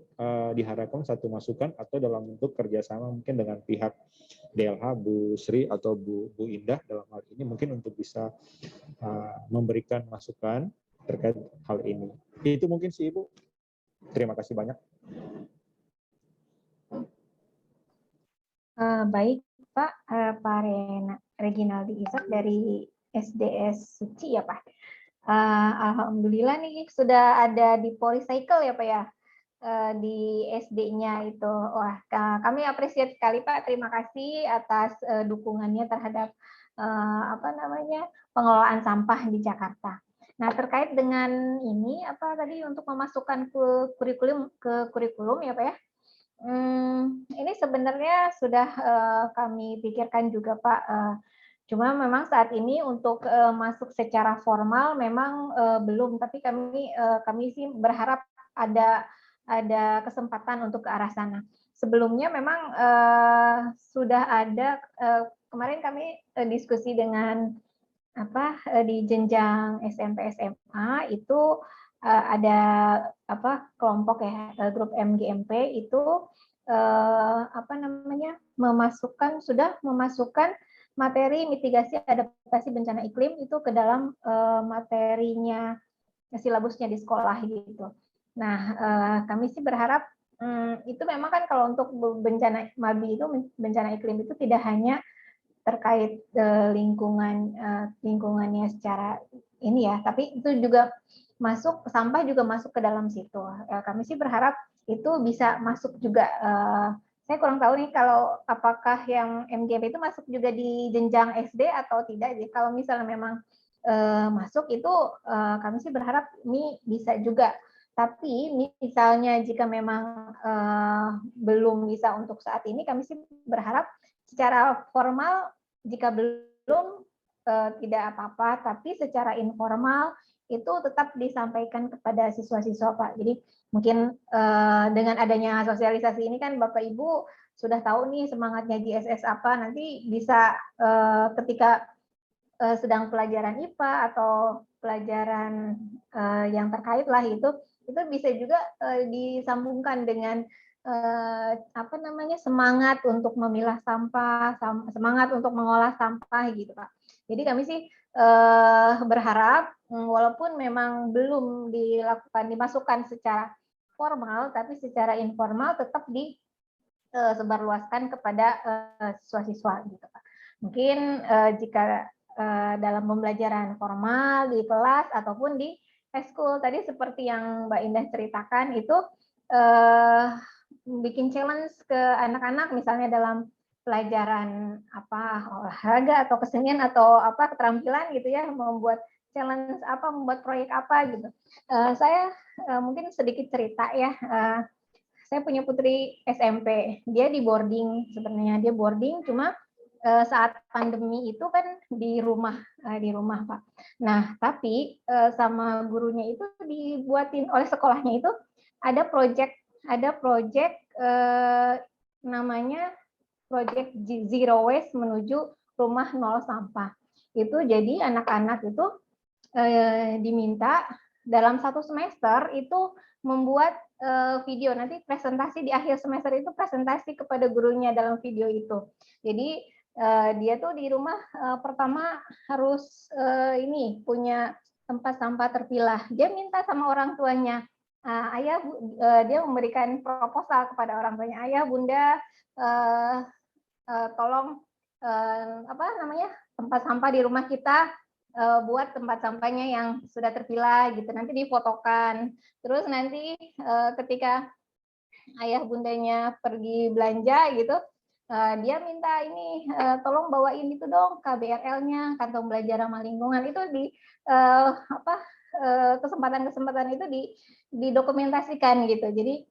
diharapkan satu masukan atau dalam bentuk kerjasama mungkin dengan pihak DLH, Bu Sri atau Bu Indah dalam hal ini mungkin untuk bisa memberikan masukan terkait hal ini. Itu mungkin sih Ibu. Terima kasih banyak. Baik Pak, Pak Reginaldi Ishak dari SDS Suci ya Pak. Alhamdulillah nih sudah ada di Polycycle ya Pak ya. Di SD-nya itu. Wah, kami apresiasi sekali Pak. Terima kasih atas dukungannya terhadap pengelolaan sampah di Jakarta. Nah, terkait dengan ini tadi untuk memasukkan kurikulum ya Pak ya. Ini sebenarnya sudah kami pikirkan juga Pak. Cuma memang saat ini untuk masuk secara formal memang belum, tapi kami sih berharap ada kesempatan untuk ke arah sana. sebelumnya memang sudah ada, kemarin kami diskusi dengan di jenjang SMP SMA itu ada kelompok ya, grup MGMP itu sudah memasukkan materi mitigasi adaptasi bencana iklim itu ke dalam materinya, silabusnya di sekolah gitu. Nah, kami sih berharap itu memang kan kalau untuk bencana MABI itu, bencana iklim itu tidak hanya terkait lingkungannya secara ini ya, tapi itu juga sampah juga masuk ke dalam situ. Kami sih berharap itu bisa masuk juga. Saya kurang tahu nih kalau apakah yang MGP itu masuk juga di jenjang SD atau tidak. Jadi kalau misalnya memang masuk itu kami sih berharap ini bisa juga. Tapi misalnya jika memang belum bisa untuk saat ini, kami sih berharap secara formal jika belum tidak apa-apa, tapi secara informal itu tetap disampaikan kepada siswa-siswa, Pak. Jadi mungkin dengan adanya sosialisasi ini kan Bapak Ibu sudah tahu nih semangatnya GSS apa, nanti bisa ketika sedang pelajaran IPA atau pelajaran yang terkait lah itu bisa juga disambungkan dengan semangat untuk memilah sampah, semangat untuk mengolah sampah gitu, Pak. Jadi kami sih berharap walaupun memang belum dimasukkan secara formal, tapi secara informal tetap disebarluaskan kepada siswa-siswa gitu, Pak. Mungkin jika dalam pembelajaran formal di kelas ataupun di eskul tadi seperti yang Mbak Indah ceritakan itu bikin challenge ke anak-anak misalnya dalam pelajaran olahraga atau kesenian atau keterampilan gitu ya, membuat challenge membuat proyek gitu. Saya mungkin sedikit cerita ya. Saya punya putri SMP, dia di boarding sebenarnya, dia boarding cuma saat pandemi itu kan di rumah Pak. Nah tapi sama gurunya itu dibuatin oleh sekolahnya itu ada project namanya project Zero Waste menuju rumah nol sampah. Itu jadi anak-anak itu diminta dalam 1 semester itu membuat video, nanti presentasi di akhir semester itu presentasi kepada gurunya dalam video itu. Jadi dia tuh di rumah pertama harus punya tempat sampah terpilah. Dia minta sama orang tuanya, dia memberikan proposal kepada orang tuanya, ayah bunda tolong tempat sampah di rumah kita buat tempat sampahnya yang sudah terpilah gitu, nanti difotokan. Terus nanti ketika ayah bundanya pergi belanja gitu, dia minta ini tolong bawain itu dong KBRL-nya, kantong belanja ramah lingkungan. Itu di kesempatan-kesempatan itu didokumentasikan gitu. Jadi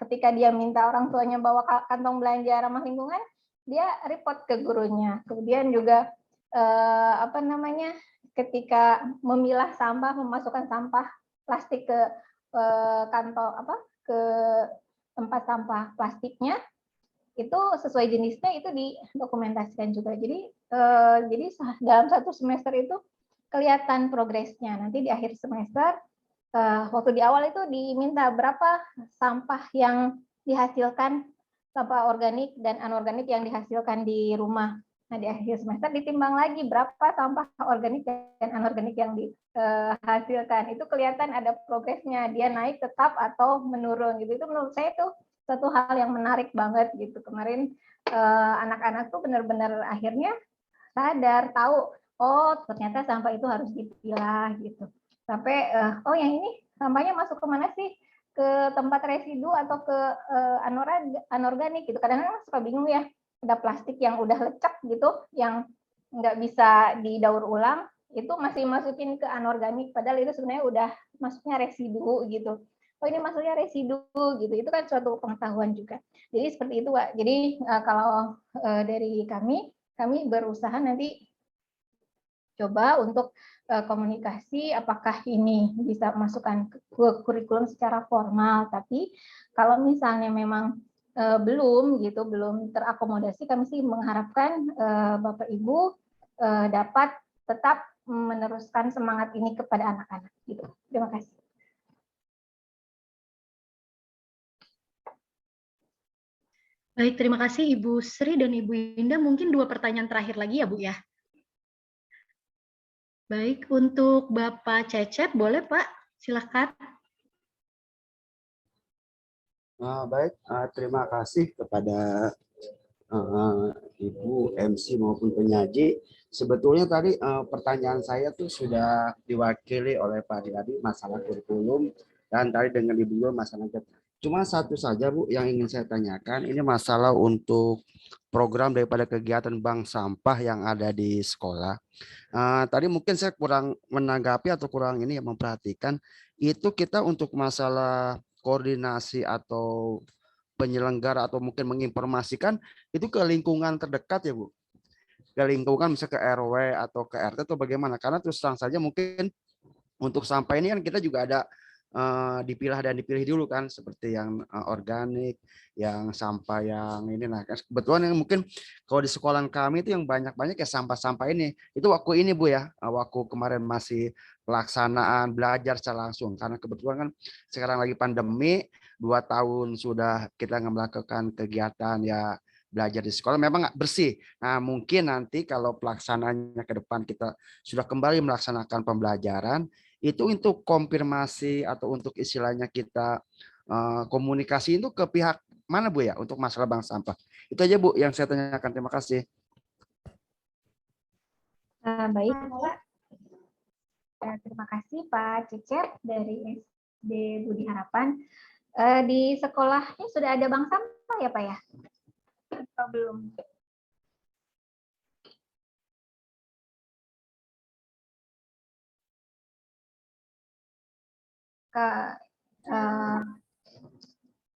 ketika dia minta orang tuanya bawa kantong belanja ramah lingkungan, dia report ke gurunya. Kemudian juga ketika memilah sampah, memasukkan sampah plastik ke ke tempat sampah plastiknya, itu sesuai jenisnya itu didokumentasikan juga. Jadi dalam 1 semester itu kelihatan progresnya. Nanti di akhir semester, waktu di awal itu diminta berapa sampah yang dihasilkan, sampah organik dan anorganik yang dihasilkan di rumah. Nah, di akhir semester ditimbang lagi berapa sampah organik dan anorganik yang dihasilkan. Itu kelihatan ada progresnya, dia naik tetap atau menurun gitu. Itu menurut saya itu satu hal yang menarik banget gitu. Kemarin anak-anak tuh benar-benar akhirnya sadar, tahu, oh ternyata sampah itu harus dipilah gitu. Sampai yang ini sampahnya masuk ke mana sih? Ke tempat residu atau ke anorganik gitu. Kadang-kadang suka bingung ya, ada plastik yang udah lecek gitu, yang nggak bisa didaur ulang, itu masih masukin ke anorganik, padahal itu sebenarnya udah masuknya residu gitu. Oh ini masuknya residu gitu, itu kan suatu pengetahuan juga. Jadi seperti itu, Pak. Jadi kalau dari kami berusaha nanti coba untuk komunikasi apakah ini bisa masukkan ke kurikulum secara formal. Tapi kalau misalnya memang belum terakomodasi, kami sih mengharapkan Bapak Ibu dapat tetap meneruskan semangat ini kepada anak-anak. Gitu. Terima kasih. Baik, terima kasih Ibu Sri dan Ibu Indah. Mungkin 2 pertanyaan terakhir lagi ya Bu ya. Baik, untuk Bapak Cecep, boleh Pak? Silakan. Baik, terima kasih kepada Ibu MC maupun penyaji. Sebetulnya tadi pertanyaan saya tuh sudah diwakili oleh Pak Riyadi masalah kurikulum, dan tadi dengan Ibu Guru masalah. Cuma satu saja Bu yang ingin saya tanyakan, ini masalah untuk program daripada kegiatan bank sampah yang ada di sekolah. Tadi mungkin saya kurang menanggapi atau kurang ini memperhatikan, itu kita untuk masalah koordinasi atau penyelenggara atau mungkin menginformasikan itu ke lingkungan terdekat ya Bu, ke lingkungan misalnya ke RW atau ke RT atau bagaimana, karena terus terang saja mungkin untuk sampah ini kan kita juga ada dipilah dan dipilih dulu kan, seperti yang organik, yang sampah yang ini. Nah kebetulan yang mungkin kalau di sekolah kami itu yang banyak-banyak ya sampah-sampah ini, itu waktu ini Bu ya, waktu kemarin masih pelaksanaan belajar secara langsung, karena kebetulan kan sekarang lagi pandemi, 2 tahun sudah kita melakukan kegiatan ya belajar di sekolah memang nggak bersih. Nah mungkin nanti kalau pelaksanaannya ke depan kita sudah kembali melaksanakan pembelajaran, itu untuk konfirmasi atau untuk istilahnya kita komunikasi itu ke pihak mana Bu ya untuk masalah bank sampah. Itu aja Bu yang saya tanyakan. Terima kasih. Baik Pak. Terima kasih Pak Cecep dari SD Budi Harapan. Di sekolahnya sudah ada bank sampah ya Pak ya? Atau belum?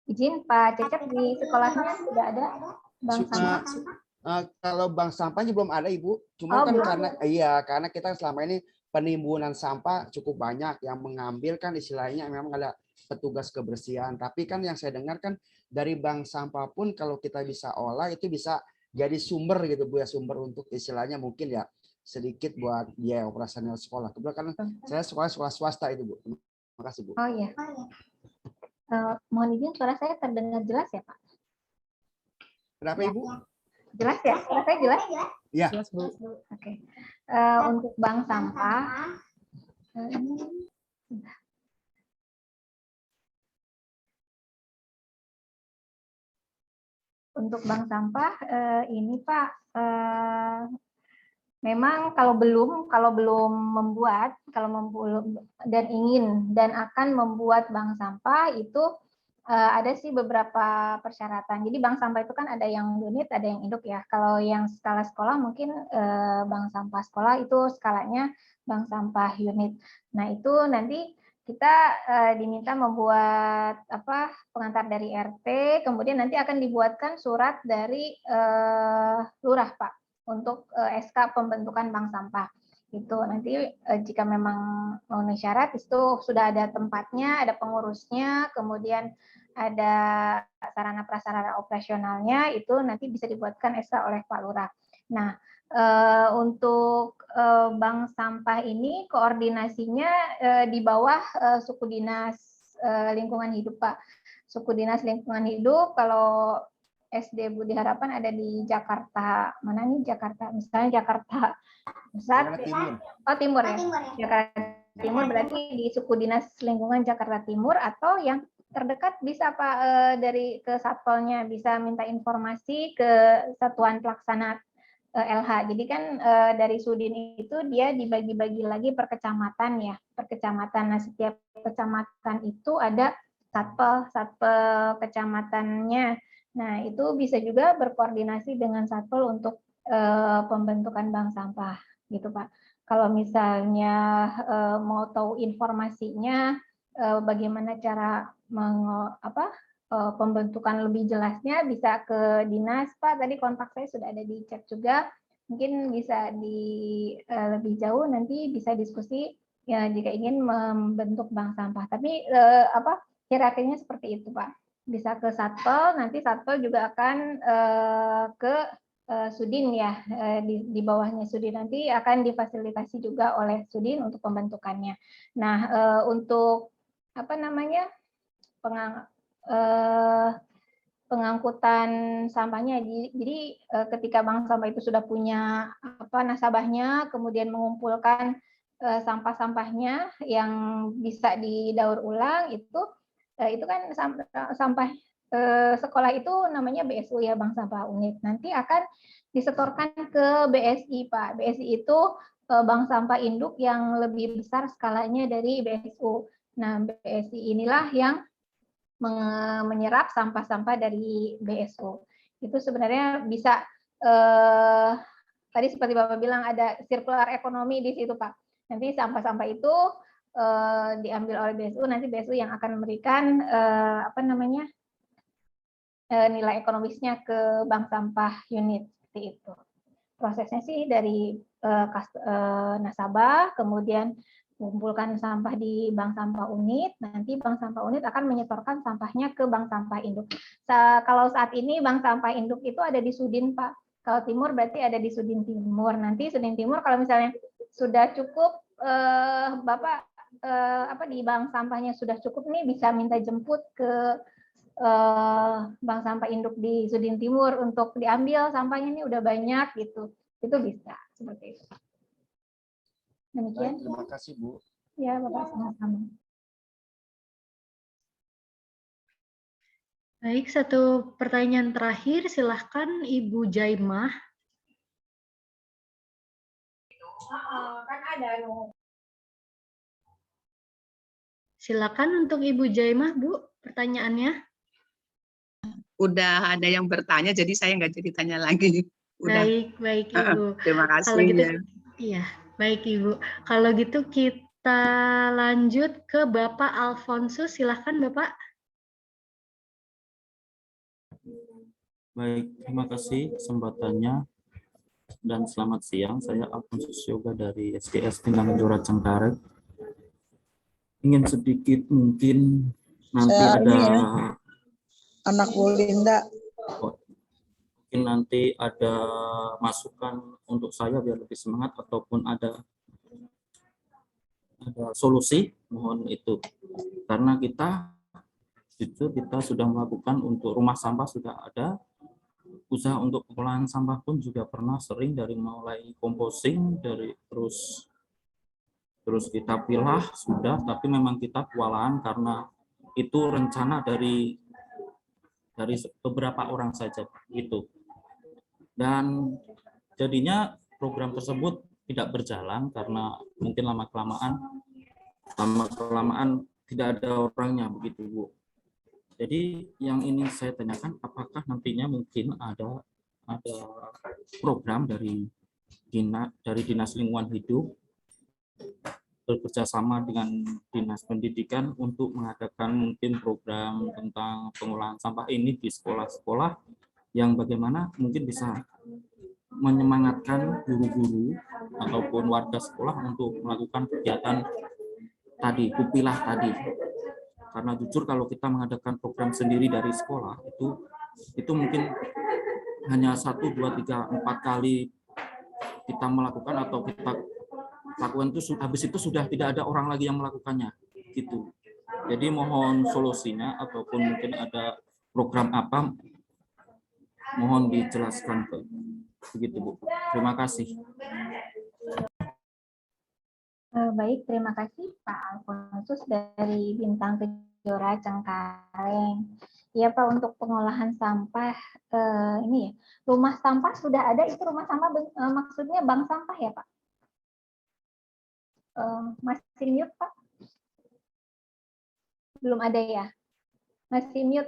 Izin Pak Cecep, di sekolahnya sudah ada bank sampah? Kalau bank sampahnya belum ada Ibu, cuma kan belum. karena kita selama ini penimbunan sampah cukup banyak, yang mengambil kan istilahnya memang ada petugas kebersihan, tapi kan yang saya dengar kan dari bank sampah pun kalau kita bisa olah itu bisa jadi sumber gitu Bu ya, sumber untuk istilahnya mungkin ya sedikit buat biaya operasional sekolah. Kebetulan kan saya sekolah swasta itu Bu. Terima kasih Bu. Oh iya. Mohon izin, suara saya terdengar jelas ya Pak? Kenapa Ibu? Jelas ya? Suara saya jelas? Ya. Jelas Bu. Oke. Untuk bank sampah, untuk bank sampah ini Pak, memang kalau belum membuat, dan ingin dan akan membuat bank sampah itu ada sih beberapa persyaratan. Jadi bank sampah itu kan ada yang unit, ada yang induk ya. Kalau yang skala sekolah mungkin bank sampah sekolah itu skalanya bank sampah unit. Nah itu nanti kita diminta membuat pengantar dari RT, kemudian nanti akan dibuatkan surat dari lurah Pak untuk SK pembentukan bank sampah. Itu nanti jika memang memenuhi syarat itu sudah ada tempatnya, ada pengurusnya, kemudian ada sarana prasarana operasionalnya, itu nanti bisa dibuatkan SK oleh Pak Lurah. Nah, untuk bank sampah ini koordinasinya di bawah suku dinas lingkungan hidup Pak. Suku dinas lingkungan hidup kalau SD Budi Harapan ada di Jakarta, mana nih Jakarta, misalnya Jakarta Pusat, Timur ya, Jakarta Timur berarti di suku dinas lingkungan Jakarta Timur, atau yang terdekat bisa Pak dari ke satpolnya, bisa minta informasi ke satuan pelaksana LH. Jadi kan dari Sudin itu dia dibagi-bagi lagi per kecamatan ya, per kecamatan. Nah setiap kecamatan itu ada satpol kecamatannya. Nah itu bisa juga berkoordinasi dengan satpol untuk pembentukan bank sampah gitu Pak. Kalau misalnya mau tahu informasinya bagaimana cara pembentukan lebih jelasnya, bisa ke dinas Pak. Tadi kontak saya sudah ada di chat juga. Mungkin bisa lebih jauh nanti bisa diskusi ya jika ingin membentuk bank sampah. Tapi hierarkinya seperti itu, Pak. Bisa ke Satpol, nanti Satpol juga akan ke Sudin ya, di bawahnya Sudin nanti akan difasilitasi juga oleh Sudin untuk pembentukannya. Nah, untuk pengangkutan sampahnya. Jadi ketika bank sampah itu sudah punya nasabahnya, kemudian mengumpulkan sampah-sampahnya yang bisa didaur ulang itu kan sampah sekolah itu namanya BSU ya, Bank Sampah Unit. Nanti akan disetorkan ke BSI, Pak. BSI itu bank sampah induk yang lebih besar skalanya dari BSU. Nah, BSI inilah yang menyerap sampah-sampah dari BSU. Itu sebenarnya bisa tadi seperti Bapak bilang ada sirkular ekonomi di situ, Pak. Nanti sampah-sampah itu diambil oleh BSU, nanti BSU yang akan memberikan nilai ekonomisnya ke bank sampah unit seperti itu. Prosesnya sih dari nasabah, kemudian mengumpulkan sampah di bank sampah unit, nanti bank sampah unit akan menyetorkan sampahnya ke bank sampah induk. Kalau saat ini bank sampah induk itu ada di Sudin, Pak. Kalau Timur berarti ada di Sudin Timur. Nanti Sudin Timur kalau misalnya sudah cukup, Bapak di bank sampahnya sudah cukup nih, bisa minta jemput ke bank sampah induk di Sudin Timur untuk diambil sampahnya ini udah banyak gitu. Itu bisa seperti itu. Demikian. Baik, terima kasih Bu. Ya, Bapak sama-sama. Baik, satu pertanyaan terakhir, silahkan Ibu Jaimah. Kan ada Silakan untuk Ibu Jaimah, Bu, pertanyaannya. Udah ada yang bertanya, jadi saya nggak jadi tanya lagi. Udah. Baik Ibu. Terima kasih. Kalau gitu, ya. Iya, baik Ibu. Kalau gitu kita lanjut ke Bapak Alfonsus, silahkan Bapak. Baik, terima kasih kesempatannya dan selamat siang. Saya Alfonsus Yoga dari SDS Tinang Jora Cengkareng. Ingin sedikit mungkin nanti saya ada anak Bu Linda. Mungkin nanti ada masukan untuk saya biar lebih semangat ataupun ada solusi, mohon itu. Karena kita sudah melakukan untuk rumah sampah sudah ada, usaha untuk pengolahan sampah pun juga pernah sering dari mulai composting dari terus kita pilah sudah, tapi memang kita kewalahan karena itu rencana dari beberapa orang saja gitu. Dan jadinya program tersebut tidak berjalan karena mungkin lama kelamaan tidak ada orangnya begitu Bu. Jadi yang ini saya tanyakan, apakah nantinya mungkin ada program dari Dinas Lingkungan Hidup bekerjasama dengan Dinas Pendidikan untuk mengadakan mungkin program tentang pengolahan sampah ini di sekolah-sekolah yang bagaimana mungkin bisa menyemangatkan guru-guru ataupun warga sekolah untuk melakukan kegiatan tadi, kupilah tadi. Karena jujur kalau kita mengadakan program sendiri dari sekolah itu mungkin hanya 1, 2, 3, 4 kali kita melakukan atau kita lakukan itu, habis itu sudah tidak ada orang lagi yang melakukannya gitu. Jadi mohon solusinya ataupun mungkin ada program apa, mohon dijelaskan begitu Bu. Terima kasih. Baik, terima kasih Pak Alfonsus dari Bintang Kejora Cengkareng. Ya Pak, untuk pengolahan sampah ini ya, rumah sampah sudah ada, itu rumah sampah maksudnya bank sampah ya Pak? Masih mute Pak? Belum ada ya? Masih mute.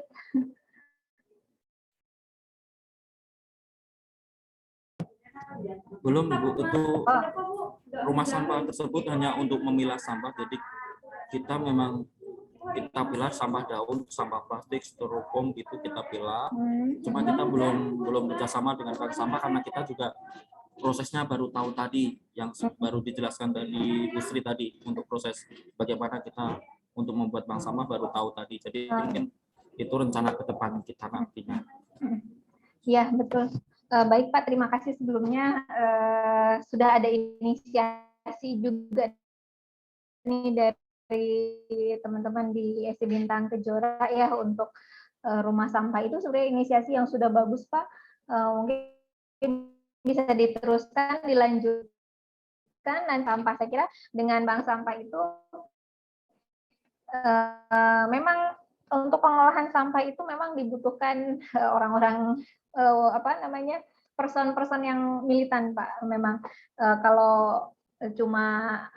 Belum Ibu, itu rumah sampah tersebut hanya untuk memilah sampah, jadi kita memang kita pilah sampah daun, sampah plastik, styrofoam gitu kita pilah. Cuma kita belum bekerjasama dengan bank sampah karena kita juga prosesnya baru tahu tadi yang baru dijelaskan dari Bu Sri tadi, untuk proses bagaimana kita untuk membuat bank sampah baru tahu tadi. Jadi mungkin itu rencana ke depan kita nantinya. Ya, betul. Baik Pak, terima kasih sebelumnya. Sudah ada inisiasi juga nih dari teman-teman di SD Bintang Kejora ya untuk rumah sampah itu. Sebenarnya inisiasi yang sudah bagus Pak. Mungkin bisa diteruskan, dilanjutkan, dan sampah saya kira dengan bank sampah itu memang untuk pengolahan sampah itu memang dibutuhkan orang-orang person-person yang militan Pak. Memang kalau cuma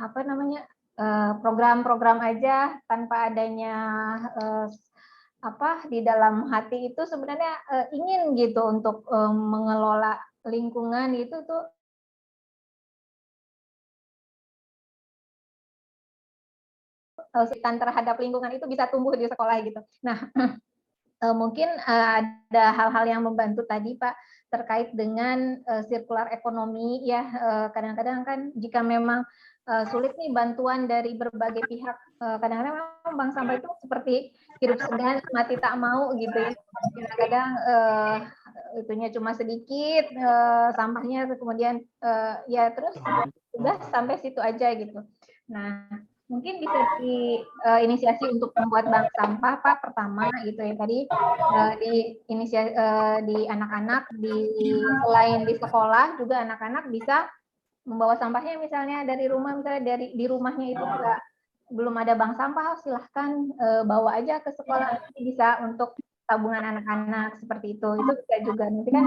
program-program aja tanpa adanya di dalam hati itu sebenarnya ingin gitu untuk mengelola lingkungan itu tuh terhadap lingkungan itu bisa tumbuh di sekolah gitu. Nah, mungkin ada hal-hal yang membantu tadi Pak terkait dengan sirkular ekonomi ya. Kadang-kadang kan jika memang sulit nih bantuan dari berbagai pihak, kadang-kadang memang bank sampah itu seperti hidup segan mati tak mau gitu ya. Kadang-kadang itunya cuma sedikit, sampahnya kemudian ya terus udah sampai situ aja gitu. Nah, mungkin bisa diinisiasi untuk membuat bank sampah Pak pertama gitu ya tadi di anak-anak selain di sekolah juga anak-anak bisa membawa sampahnya misalnya dari rumah, misalnya di rumahnya itu belum ada bank sampah, silahkan bawa aja ke sekolah, bisa untuk tabungan anak-anak seperti itu bisa juga nanti kan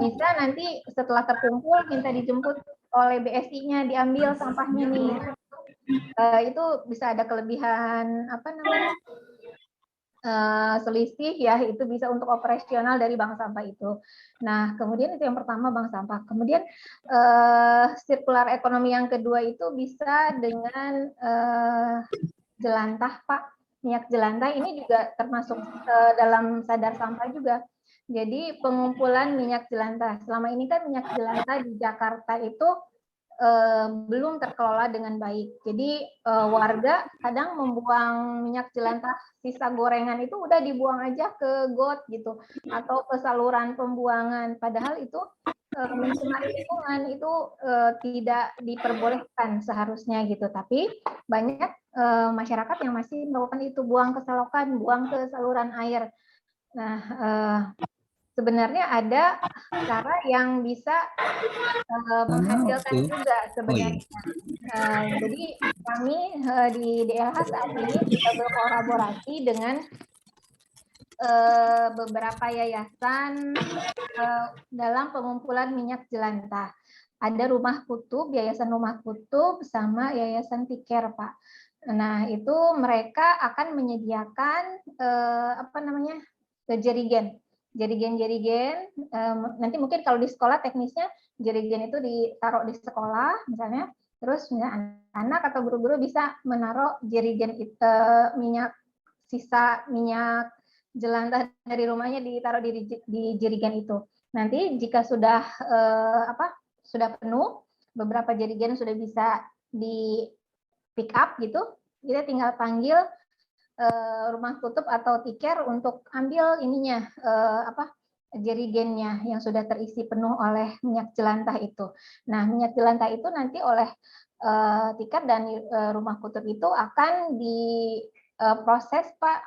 bisa nanti setelah terkumpul minta dijemput oleh BSI-nya diambil sampahnya nih. Itu bisa ada kelebihan selisih ya, itu bisa untuk operasional dari bank sampah itu. Nah, kemudian itu yang pertama bank sampah. Kemudian sirkular ekonomi yang kedua itu bisa dengan jelantah Pak. Minyak jelantah ini juga termasuk dalam sadar sampah juga. Jadi pengumpulan minyak jelantah. Selama ini kan minyak jelantah di Jakarta itu belum terkelola dengan baik. Jadi warga kadang membuang minyak jelantah sisa gorengan itu udah dibuang aja ke got gitu atau ke saluran pembuangan. Padahal itu mencemari lingkungan itu tidak diperbolehkan seharusnya gitu. Tapi banyak masyarakat yang masih melakukan itu, buang ke selokan, buang ke saluran air. Nah, sebenarnya ada cara yang bisa menghasilkan juga sebenarnya. Jadi kami di DLH saat ini bisa berkolaborasi dengan beberapa yayasan dalam pengumpulan minyak jelantah. Ada Rumah Kutub, Yayasan Rumah Kutub, sama Yayasan Tiker, Pak. Nah, itu mereka akan menyediakan jerigen. Jerigen-jerigen, nanti mungkin kalau di sekolah teknisnya jerigen itu ditaruh di sekolah misalnya, terus anak atau guru-guru bisa menaruh jerigen sisa minyak jelantah dari rumahnya ditaruh di jerigen itu. Nanti jika sudah sudah penuh, beberapa jerigen sudah bisa di pick up gitu, kita tinggal panggil Rumah Kutub atau Tiker untuk ambil ininya jerigennya yang sudah terisi penuh oleh minyak jelantah itu. Nah, minyak jelantah itu nanti oleh Tiker dan Rumah Kutub itu akan diproses Pak.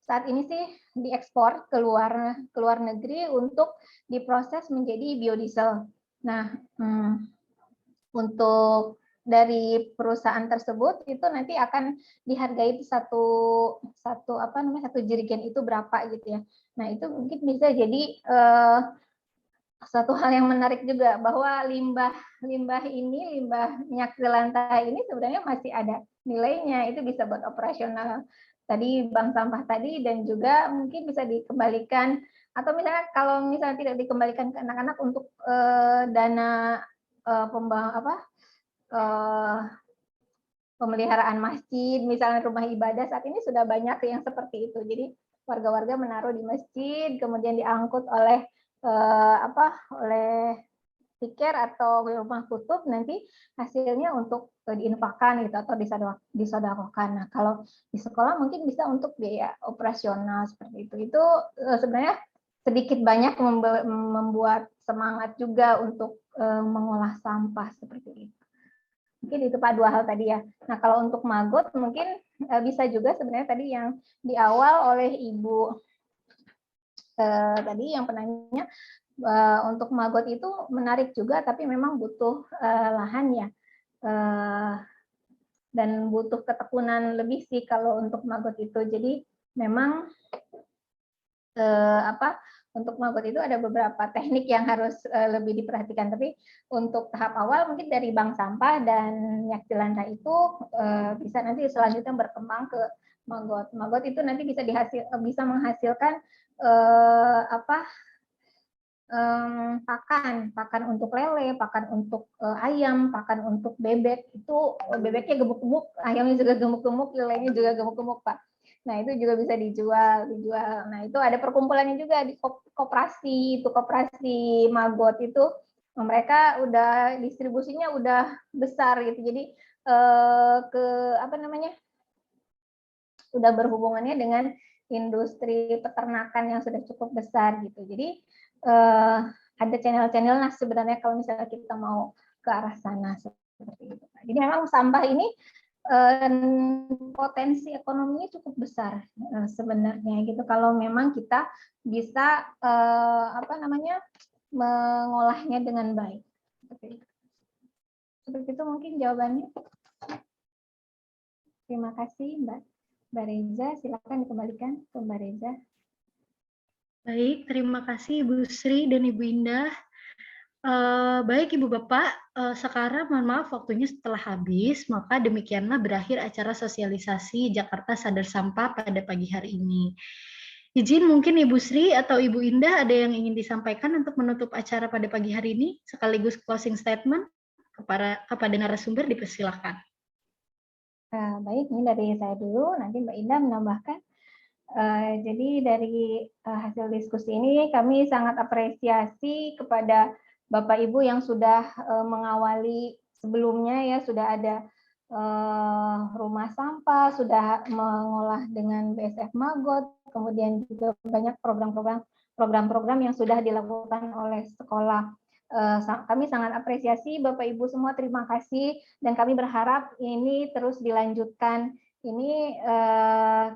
Saat ini sih diekspor ke luar negeri untuk diproses menjadi biodiesel. Nah, untuk dari perusahaan tersebut itu nanti akan dihargai satu jerigen itu berapa gitu ya. Nah, itu mungkin bisa jadi satu hal yang menarik juga bahwa limbah minyak jelantah ini sebenarnya masih ada nilainya, itu bisa buat operasional tadi bank sampah tadi, dan juga mungkin bisa dikembalikan, atau misalnya kalau misalnya tidak dikembalikan ke anak-anak untuk dana pemeliharaan masjid, misalnya rumah ibadah, saat ini sudah banyak yang seperti itu. Jadi warga-warga menaruh di masjid, kemudian diangkut oleh oleh pikir atau rumah kutub, nanti hasilnya untuk diinfakkan gitu atau disedekahkan. Nah, kalau di sekolah mungkin bisa untuk biaya operasional seperti itu. Itu sebenarnya sedikit banyak membuat semangat juga untuk mengolah sampah seperti itu. Mungkin itu Pak, 2 hal tadi ya. Nah, kalau untuk Magot mungkin bisa juga sebenarnya tadi yang di awal oleh Ibu tadi yang penanya, untuk Magot itu menarik juga, tapi memang butuh lahan ya, dan butuh ketekunan lebih sih kalau untuk Magot itu. Jadi memang untuk Magot itu ada beberapa teknik yang harus lebih diperhatikan. Tapi untuk tahap awal mungkin dari bank sampah dan Nyak Jelanta itu bisa nanti selanjutnya berkembang ke Magot. Magot itu nanti bisa menghasilkan pakan untuk lele, pakan untuk ayam, pakan untuk bebek. Itu bebeknya gemuk-gemuk, ayamnya juga gemuk-gemuk, lelenya juga gemuk-gemuk, Pak. Nah, itu juga bisa dijual. Nah, itu ada perkumpulannya juga di koperasi, itu koperasi Magot itu mereka udah distribusinya udah besar gitu. Jadi udah berhubungannya dengan industri peternakan yang sudah cukup besar gitu. Jadi ada channel-channel nah sebenarnya kalau misalnya kita mau ke arah sana seperti itu. Jadi memang sampah ini potensi ekonominya cukup besar sebenarnya gitu kalau memang kita bisa mengolahnya dengan baik. Seperti itu mungkin jawabannya. Terima kasih Mbak Reza, silakan dikembalikan ke Mbak Reza. Baik, terima kasih Ibu Sri dan Ibu Indah. Baik Ibu Bapak, sekarang mohon maaf waktunya setelah habis, maka demikianlah berakhir acara sosialisasi Jakarta Sadar Sampah pada pagi hari ini. Izin mungkin Ibu Sri atau Ibu Indah ada yang ingin disampaikan untuk menutup acara pada pagi hari ini, sekaligus closing statement kepada narasumber, dipersilakan. Baik, ini dari saya dulu, nanti Mbak Indah menambahkan. Jadi dari hasil diskusi ini kami sangat apresiasi kepada Bapak Ibu yang sudah mengawali sebelumnya ya, sudah ada rumah sampah, sudah mengolah dengan BSF Magot, kemudian juga banyak program-program yang sudah dilakukan oleh sekolah. Kami sangat apresiasi Bapak Ibu semua, terima kasih, dan kami berharap ini terus dilanjutkan. Ini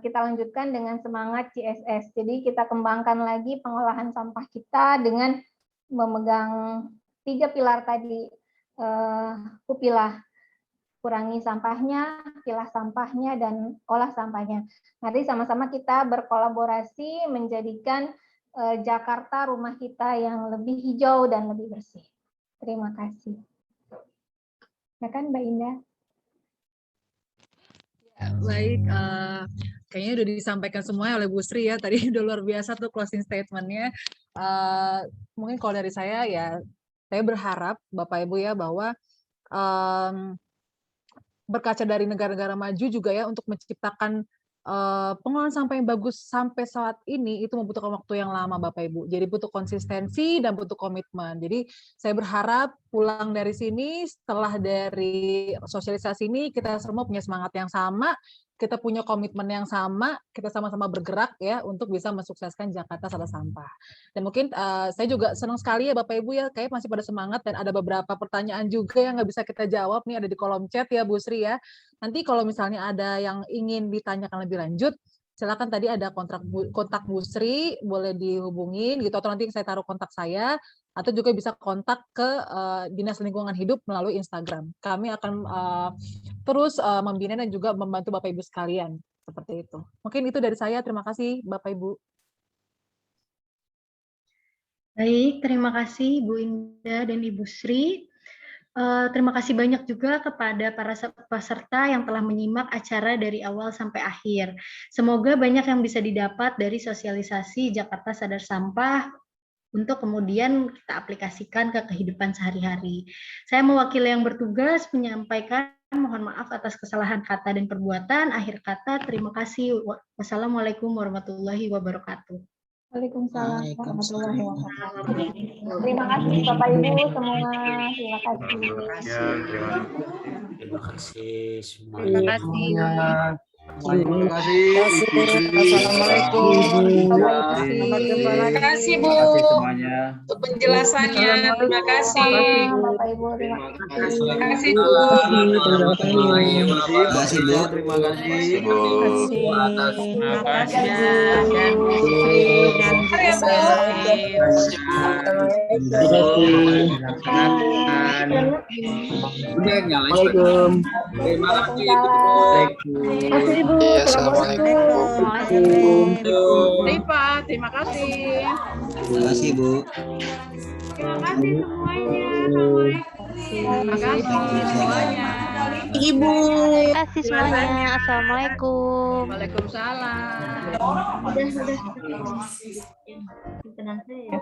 kita lanjutkan dengan semangat CSS. Jadi kita kembangkan lagi pengolahan sampah kita dengan memegang 3 pilar tadi, kupilah, kurangi sampahnya, pilah sampahnya, dan olah sampahnya. Nanti sama-sama kita berkolaborasi menjadikan Jakarta rumah kita yang lebih hijau dan lebih bersih. Terima kasih. Ya kan Mbak Indah? Baik, kayaknya udah disampaikan semuanya oleh Bu Sri ya. Tadi udah luar biasa tuh closing statement-nya. Mungkin kalau dari saya ya, saya berharap Bapak Ibu ya bahwa berkaca dari negara-negara maju juga ya untuk menciptakan pengolahan sampah yang bagus sampai saat ini itu membutuhkan waktu yang lama Bapak Ibu. Jadi butuh konsistensi dan butuh komitmen. Jadi saya berharap pulang dari sini setelah dari sosialisasi ini kita semua punya semangat yang sama, kita punya komitmen yang sama, kita sama-sama bergerak ya untuk bisa mensukseskan Jakarta Sadar Sampah. Dan mungkin saya juga senang sekali ya Bapak Ibu ya, kayak masih pada semangat dan ada beberapa pertanyaan juga yang nggak bisa kita jawab nih, ada di kolom chat ya Bu Sri ya. Nanti kalau misalnya ada yang ingin ditanyakan lebih lanjut, silakan, tadi ada kontak Bu Sri, boleh dihubungin gitu, atau nanti saya taruh kontak saya, atau juga bisa kontak ke Dinas Lingkungan Hidup melalui Instagram. Kami akan terus membina dan juga membantu Bapak Ibu sekalian, seperti itu. Mungkin itu dari saya, terima kasih Bapak Ibu. Baik, terima kasih Bu Indah dan Ibu Sri. Terima kasih banyak juga kepada para peserta yang telah menyimak acara dari awal sampai akhir. Semoga banyak yang bisa didapat dari sosialisasi Jakarta Sadar Sampah untuk kemudian kita aplikasikan ke kehidupan sehari-hari. Saya mewakili yang bertugas menyampaikan mohon maaf atas kesalahan kata dan perbuatan. Akhir kata, terima kasih. Wassalamualaikum warahmatullahi wabarakatuh. Waalaikumsalam warahmatullahi wabarakatuh. Terima kasih Bapak Ibu semua. Terima kasih. Terima kasih semuanya. Terima kasih. Terima kasih. Assalamualaikum. Terima kasih Bu. Terima kasih semuanya. Untuk penjelasannya. Terima kasih. Bapak Ibu, terima kasih. Terima kasih Bu. Terima kasih Bu. Terima kasih Bu. Atas Terima kasih. Udah nyalain. Terima kasih Bu. Assalamualaikum. Rifa, terima kasih. Terima kasih Bu. Terima kasih semuanya. Terima kasih semuanya. Ibu. Terima kasih semuanya. Assalamualaikum. Waalaikumsalam. Udah. Tenang saja ya.